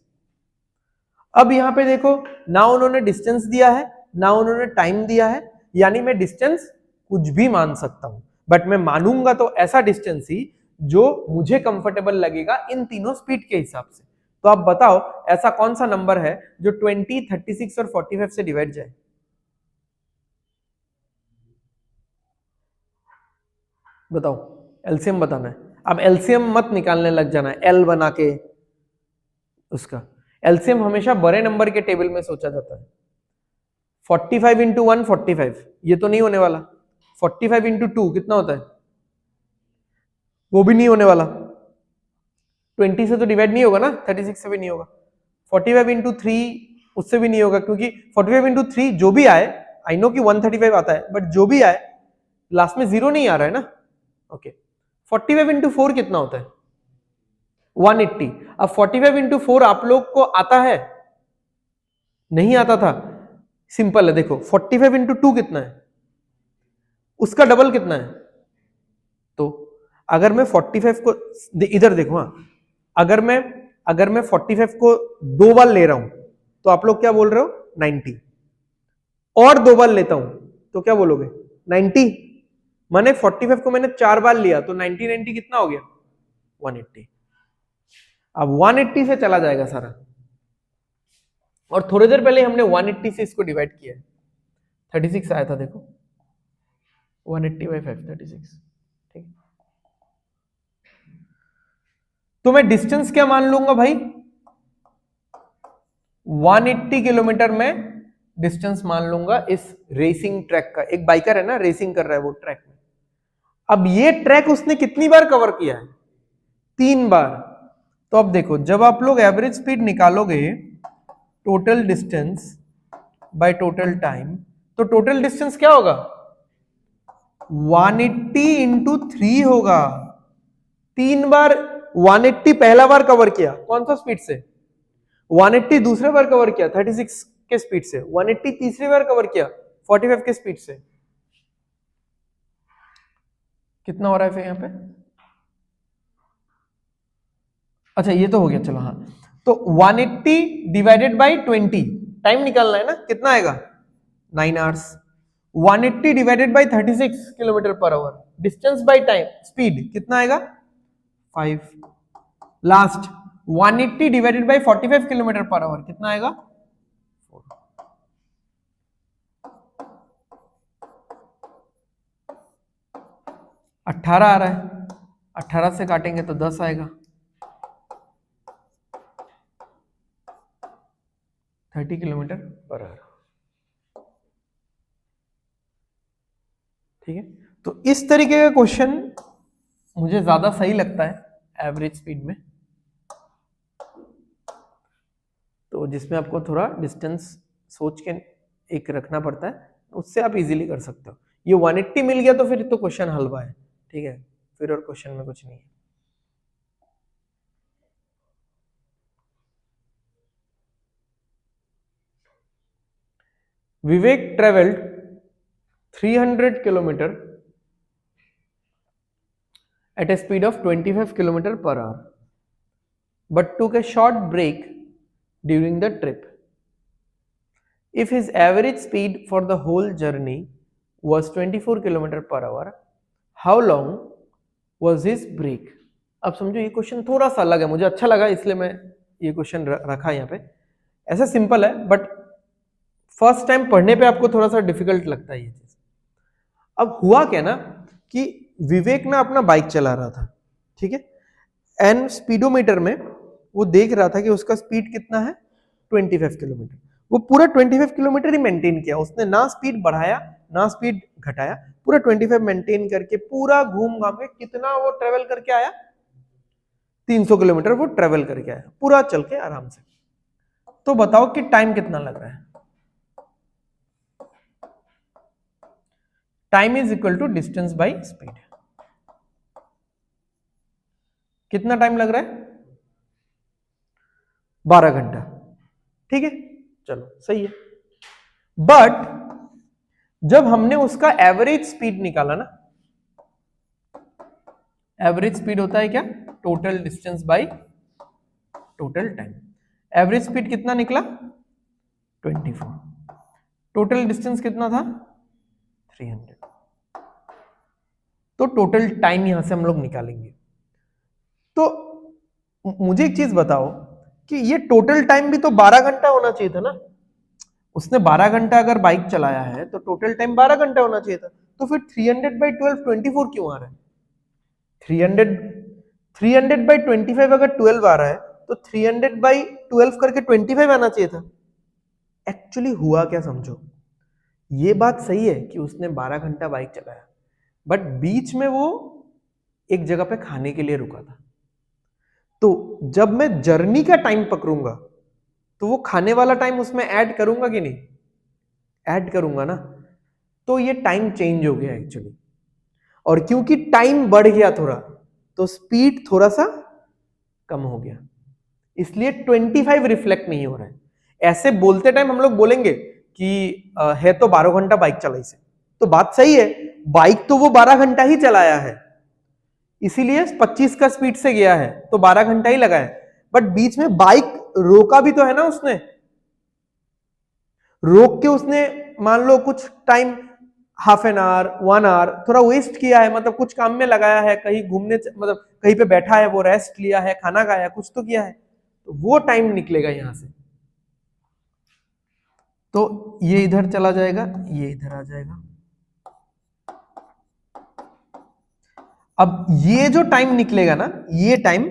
अब यहां पे देखो, ना उन्होंने डिस्टेंस दिया है ना उन्होंने टाइम दिया है, यानी मैं डिस्टेंस कुछ भी मान सकता हूं, बट मैं मानूंगा तो ऐसा डिस्टेंस ही जो मुझे कंफर्टेबल लगेगा इन तीनों स्पीड के हिसाब से। तो आप बताओ ऐसा कौन सा नंबर है जो 20, 36 और 45 से डिवाइड जाए? बताओ, एलसीएम बताना है। अब एलसीएम मत निकालने लग जाना है एल बना के, उसका एलसीएम हमेशा बड़े नंबर के टेबल में सोचा जाता है। 45 इंटू 1 45, ये तो नहीं होने वाला। 45 इंटू 2 कितना होता है, वो भी नहीं होने वाला। 20 से तो डिवाइड नहीं होगा ना, 36 से भी नहीं होगा। 45 इंटू 3 उससे भी नहीं होगा, क्योंकि 45 इंटू 3 जो भी आए, आई नो कि 135 आता है, बट जो भी आए लास्ट में 0 नहीं आ रहा है ना। ओके 45 इंटू 4 कितना होता है, 180। अब 45 इंटू 4 आप लोग को आता है, नहीं आता था, सिंपल है, देखो 45 इंटू 2 कितना है, उसका डबल कितना है। तो अगर मैं 45 को इधर देखो, हाँ, अगर मैं 45 को 2 बार ले रहा हूं तो आप लोग क्या बोल रहे हो, 90, और 2 बार लेता हूं तो क्या बोलोगे, 90। माने 45 को मैंने 4 बार लिया तो 90 90 कितना हो गया, 180। अब 180 से चला जाएगा सारा, और थोड़ी देर पहले हमने 180 से इसको डिवाइड किया है, 36 आया था, देखो 180 बाई 5 36, ठीक। तो मैं डिस्टेंस क्या मान लूंगा भाई, 180 किलोमीटर में डिस्टेंस मान लूंगा इस रेसिंग ट्रैक का। एक बाइकर है ना, रेसिंग कर रहा है वो ट्रैक में। अब ये ट्रैक उसने कितनी बार कवर किया है, 3 बार। तो अब देखो, जब आप लोग एवरेज स्पीड निकालोगे total distance by total time, तो टोटल डिस्टेंस क्या होगा, 180 इंटू 3 होगा। 3 बार 180 पहला बार कवर किया, कौन सा स्पीड से, 180 दूसरे बार कवर किया 36 के स्पीड से, 180 तीसरी बार कवर किया 45 के स्पीड से। कितना हो रहा है फिर यहां पे, अच्छा ये तो हो गया, चलो हाँ। तो 180 डिवाइडेड बाई 20, टाइम निकालना है ना, कितना आएगा, 9 hours. 180 divided by 36 kilometre per our, distance by time speed कितना आएगा, 5। Last 180 divided by 45 kilometre per our कितना आएगा, 18 आ रहा है, 18 से काटेंगे तो 10 आएगा, 30 किलोमीटर पर आवर। ठीक है, तो इस तरीके का क्वेश्चन मुझे ज्यादा सही लगता है एवरेज स्पीड में, तो जिसमें आपको थोड़ा डिस्टेंस सोच के एक रखना पड़ता है, उससे आप इजीली कर सकते हो। ये 180 मिल गया तो फिर तो क्वेश्चन हलवा है, ठीक है, फिर और क्वेश्चन में कुछ नहीं है। Vivek travelled 300 kilometre at a speed of 25 kilometer per hour but took a short break during the trip. If his average speed for the whole journey was 24 kilometer per hour, how long was his break? अब समझो ये question थोड़ा सा अलग है, मुझे अच्छा लगा इसलिए मैं ये क्वेश्चन रखा यहाँ पे। ऐसा सिंपल है बट फर्स्ट टाइम पढ़ने पे आपको थोड़ा सा डिफिकल्ट लगता है ये चीज। अब हुआ क्या ना कि विवेक ना अपना बाइक चला रहा था, ठीक है, एंड स्पीडोमीटर में वो देख रहा था कि उसका स्पीड कितना है, 25 किलोमीटर। वो पूरा 25 किलोमीटर ही मेंटेन किया उसने, ना स्पीड बढ़ाया ना स्पीड घटाया, पूरा 25 मेंटेन करके पूरा घूम घाम के कितना वो ट्रेवल करके आया, 300 किलोमीटर वो ट्रेवल करके आया पूरा चल के आराम से। तो बताओ कि टाइम कितना लग रहा है, time is equal to distance by speed. कितना टाइम लग रहा है, 12 घंटा, ठीक है, चलो सही है। बट जब हमने उसका एवरेज स्पीड निकाला ना, एवरेज स्पीड होता है क्या, total distance by total time. Average speed कितना निकला, 24, टोटल डिस्टेंस कितना था, 300। तो टोटल टाइम यहां से हम लोग निकालेंगे। तो मुझे एक चीज बताओ कि ये टोटल टाइम भी तो 12 घंटा होना चाहिए था ना, उसने 12 घंटा अगर बाइक चलाया है तो टोटल टाइम 12 घंटा होना चाहिए था। तो फिर 300 बाई 12 24 क्यों आ रहा है, 300 बाई 25 अगर 12 आ रहा है तो 300 बाई 12 करके 25 आना चाहिए था। एक्चुअली हुआ क्या समझो, ये बात सही है कि उसने 12 घंटा बाइक चलाया, बट बीच में वो एक जगह पे खाने के लिए रुका था। तो जब मैं जर्नी का टाइम पकड़ूंगा तो वो खाने वाला टाइम उसमें ऐड करूंगा कि नहीं? ऐड करूंगा ना। तो ये टाइम चेंज हो गया एक्चुअली, और क्योंकि टाइम बढ़ गया थोड़ा, तो स्पीड थोड़ा सा कम हो गया, इसलिए 25 रिफ्लेक्ट नहीं हो रहा है। ऐसे बोलते टाइम हम लोग बोलेंगे कि है तो 12 घंटा बाइक चलाई से, तो बात सही है, बाइक तो वो 12 घंटा ही चलाया है, इसीलिए 25 का स्पीड से गया है, तो 12 घंटा ही लगा है। बट बीच में बाइक रोका भी तो है ना उसने, रोक के उसने मान लो कुछ time, half an hour 1 hour थोड़ा वेस्ट किया है, मतलब कुछ काम में लगाया है, कहीं घूमने मतलब कहीं पे बैठा है, वो रेस्ट लिया है, खाना खाया, कुछ तो किया है, तो वो टाइम निकलेगा यहां से। तो ये इधर चला जाएगा, ये इधर आ जाएगा। अब ये जो टाइम निकलेगा ना, ये टाइम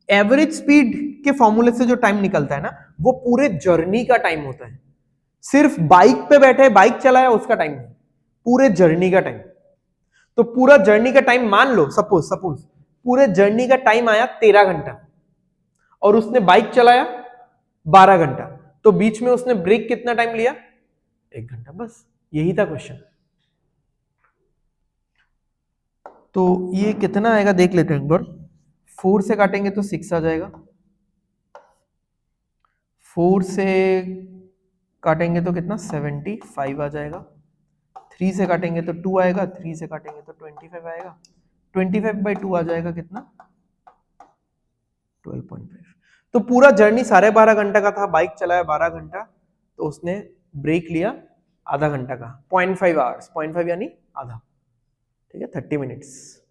एवरेज स्पीड के फॉर्मूले से जो टाइम निकलता है ना, वो पूरे जर्नी का टाइम होता है। सिर्फ बाइक पे बैठे बाइक चलाया उसका टाइम नहीं, पूरे जर्नी का टाइम। तो पूरा जर्नी का टाइम मान लो, सपोज पूरे जर्नी का टाइम आया 13 घंटा, और उसने बाइक चलाया 12 घंटा, तो बीच में उसने ब्रेक कितना टाइम लिया? 1 घंटा, बस यही था क्वेश्चन। तो ये कितना आएगा देख लेते हैं एक बार। 4 से काटेंगे तो 6 आ जाएगा, 4 से काटेंगे तो कितना 75 आ जाएगा, 3 से काटेंगे तो 2 आएगा, 3 से काटेंगे तो 25 आएगा, 25/2 आ जाएगा कितना 12.5। तो पूरा जर्नी 12.5 घंटा का था, बाइक चलाया 12 घंटा, तो उसने ब्रेक लिया आधा घंटा का, 0.5 आवर्स, 0.5 यानी आधा, ठीक है, 30 मिनट्स।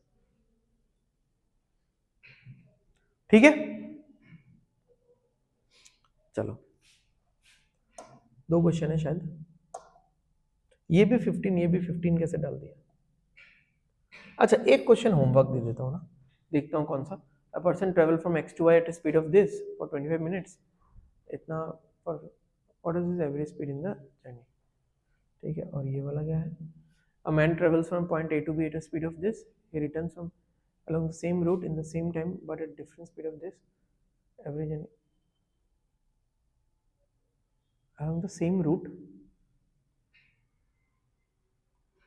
ठीक है, चलो 2 क्वेश्चन है शायद, ये भी 15, ये भी 15 कैसे डाल दिया? अच्छा एक क्वेश्चन होमवर्क दे देता हूँ ना, देखता हूँ कौन सा। A person travel from X to Y at speed of this for 25 minutes, इतना for what is this average speed in the journey, ठीक है। और ये वाला क्या है? A man travels from point A to B at speed of this, he returns from along the same route in the same time but at different speed of this, average along the same route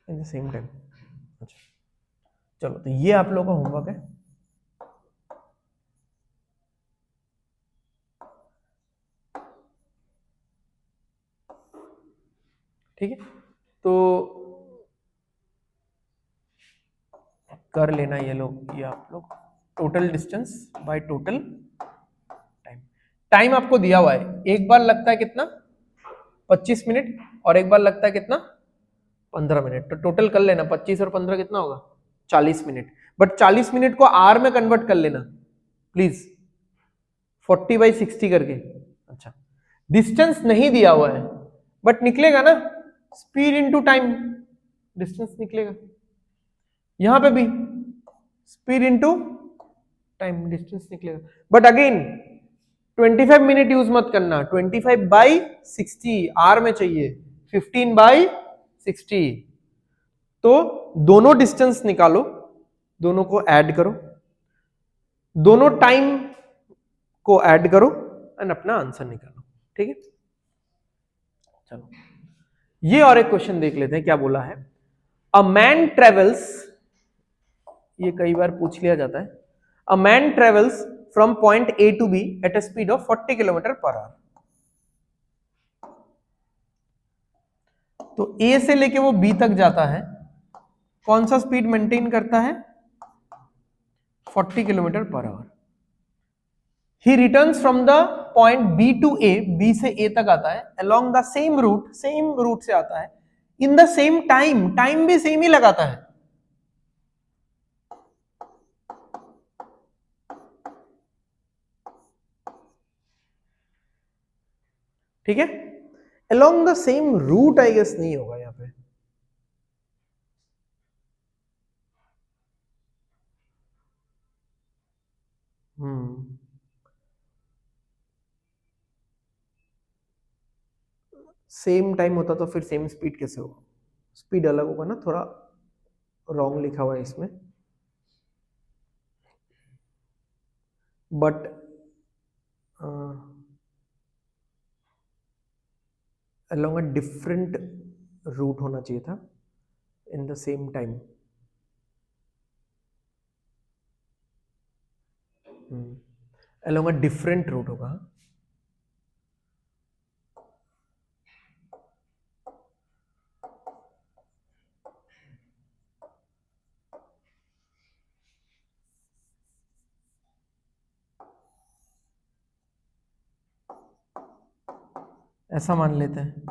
in the same time। अच्छा चलो, तो ये आप लोगों का homework है। ठीक है, तो कर लेना ये लोग, ये आप लोग total distance by total time. Time आपको दिया हुआ है, एक बार लगता है कितना 25 मिनट, और एक बार लगता है कितना 15 मिनट, तो टोटल कर लेना 25 और 15 कितना होगा 40 मिनट। बट 40 मिनट को आर में कन्वर्ट कर लेना प्लीज, 40/60 करके। अच्छा, डिस्टेंस नहीं दिया हुआ है बट निकलेगा ना, स्पीड इनटू टाइम, डिस्टेंस निकलेगा। यहां पे भी स्पीड इनटू टाइम, डिस्टेंस निकलेगा। बट अगेन 25 मिनट यूज मत करना, 25/60 आर में चाहिए, 15/60। तो दोनों डिस्टेंस निकालो, दोनों को ऐड करो, दोनों टाइम को ऐड करो एंड अपना आंसर निकालो। ठीक है, चलो ये और एक क्वेश्चन देख लेते हैं क्या बोला है। अ मैन ट्रेवल्स, ये कई बार पूछ लिया जाता है। A man travels from point A to B at a speed of 40 kilometre per hour. तो ए से लेके वो बी तक जाता है, कौन सा स्पीड मेंटेन करता है 40 kilometre per hour. He returns from the point B to A, B से ए तक आता है along the same route, same route से आता है, in the same time, time भी सेम ही लगाता है। ठीक है, along the same route I guess नहीं होगा यहां पे। हम्म सेम टाइम होता तो फिर सेम स्पीड कैसे होगा? स्पीड अलग होगा ना, थोड़ा रॉन्ग लिखा हुआ है इसमें, but along a different route होना चाहिए था in the same time. along a different route होगा. ऐसा मान लेते हैं,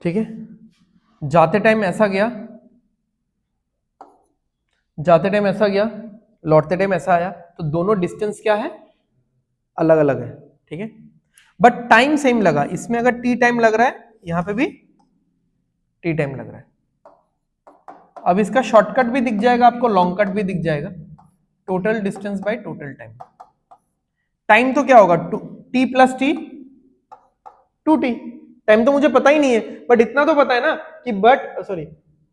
ठीक है. जाते टाइम ऐसा गया, जाते टाइम ऐसा गया, लौटते टाइम ऐसा आया, तो दोनों डिस्टेंस क्या है? अलग अलग है, ठीक है. बट टाइम सेम लगा. इसमें अगर टी टाइम लग रहा है, यहां पे भी टी टाइम लग रहा है. अब इसका शॉर्टकट भी दिख जाएगा आपको, लॉन्ग कट भी दिख जाएगा. Total distance by total time. Time तो क्या होगा? T plus T, 2t. Time तो मुझे पता ही नहीं है, बट इतना तो पता है ना कि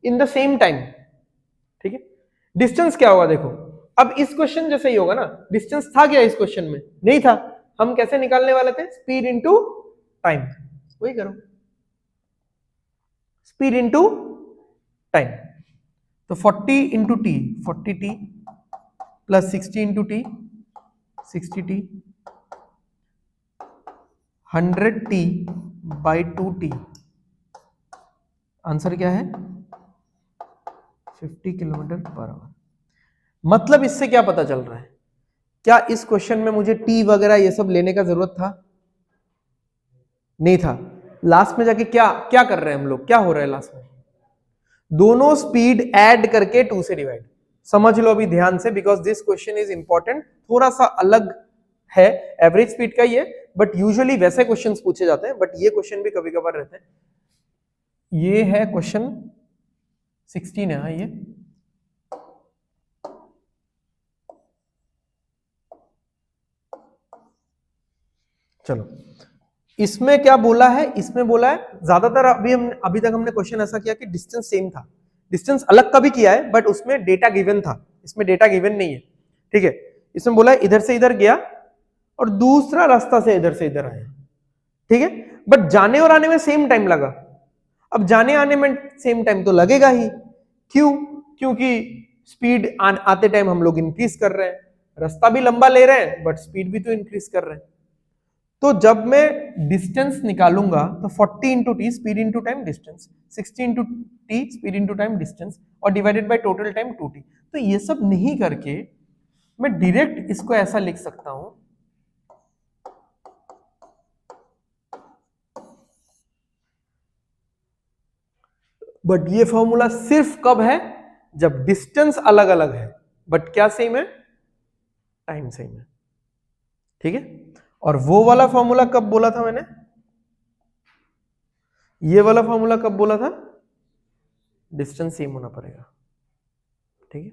इन द सेम टाइम, ठीक है. डिस्टेंस क्या होगा देखो, अब इस क्वेश्चन जैसे ही होगा ना. डिस्टेंस था क्या इस क्वेश्चन में? नहीं था. हम कैसे निकालने वाले थे? Speed into time. वही करो, स्पीड इनटू टाइम. तो 40 into T, 40t plus 60 into T, 60t, 100t by 2t. Answer क्या है? 50 किलोमीटर पर आवर. मतलब इससे क्या पता चल रहा है? क्या इस क्वेश्चन में मुझे टी वगैरह ये सब लेने का जरूरत था? नहीं था. लास्ट में जाके क्या क्या कर रहे हैं हम लोग? क्या हो रहा है लास्ट में? दोनों स्पीड ऐड करके 2 से डिवाइड. समझ लो अभी ध्यान से, because this question is important. थोड़ा सा अलग है, एवरेज स्पीड का ही है, बट यूजुअली वैसे क्वेश्चंस पूछे जाते हैं, बट ये क्वेश्चन भी कभी कभार रहते हैं. ये है क्वेश्चन 16 है. हाँ, ये चलो, इसमें क्या बोला है? इसमें बोला है ज्यादातर अभी तक हमने क्वेश्चन ऐसा किया कि डिस्टेंस सेम था. डिस्टेंस अलग का भी किया है, बट उसमें डेटा गिवन था. इसमें डेटा गिवन नहीं है, ठीक है. इसमें बोला है इधर से इधर गया और दूसरा रास्ता से इधर आया, ठीक है. बट जाने और आने में सेम टाइम लगा. अब जाने आने में सेम टाइम तो लगेगा ही. क्यों? क्योंकि स्पीड आते टाइम हम लोग इंक्रीज कर रहे हैं, रास्ता भी लंबा ले रहे हैं, बट स्पीड भी तो इंक्रीज कर रहे हैं. तो जब मैं डिस्टेंस निकालूंगा तो 40 into T speed into time distance, 60 into T speed into time distance, और divided by total time 2t. तो ये सब नहीं करके मैं डायरेक्ट इसको ऐसा लिख सकता हूं, बट ये फॉर्मूला सिर्फ कब है? जब डिस्टेंस अलग अलग है, बट क्या सेम है? टाइम सेम है, ठीक है. और वो वाला फॉर्मूला कब बोला था मैंने? ये वाला फॉर्मूला कब बोला था? डिस्टेंस सेम होना पड़ेगा, ठीक है.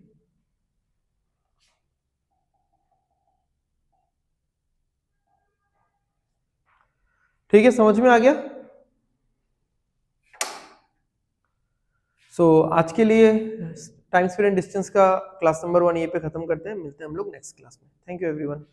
ठीक है, समझ में आ गया? आज के लिए टाइम स्पीड एंड डिस्टेंस का क्लास नंबर 1 ये पे खत्म करते हैं. मिलते हैं हम लोग नेक्स्ट क्लास में. Thank you everyone.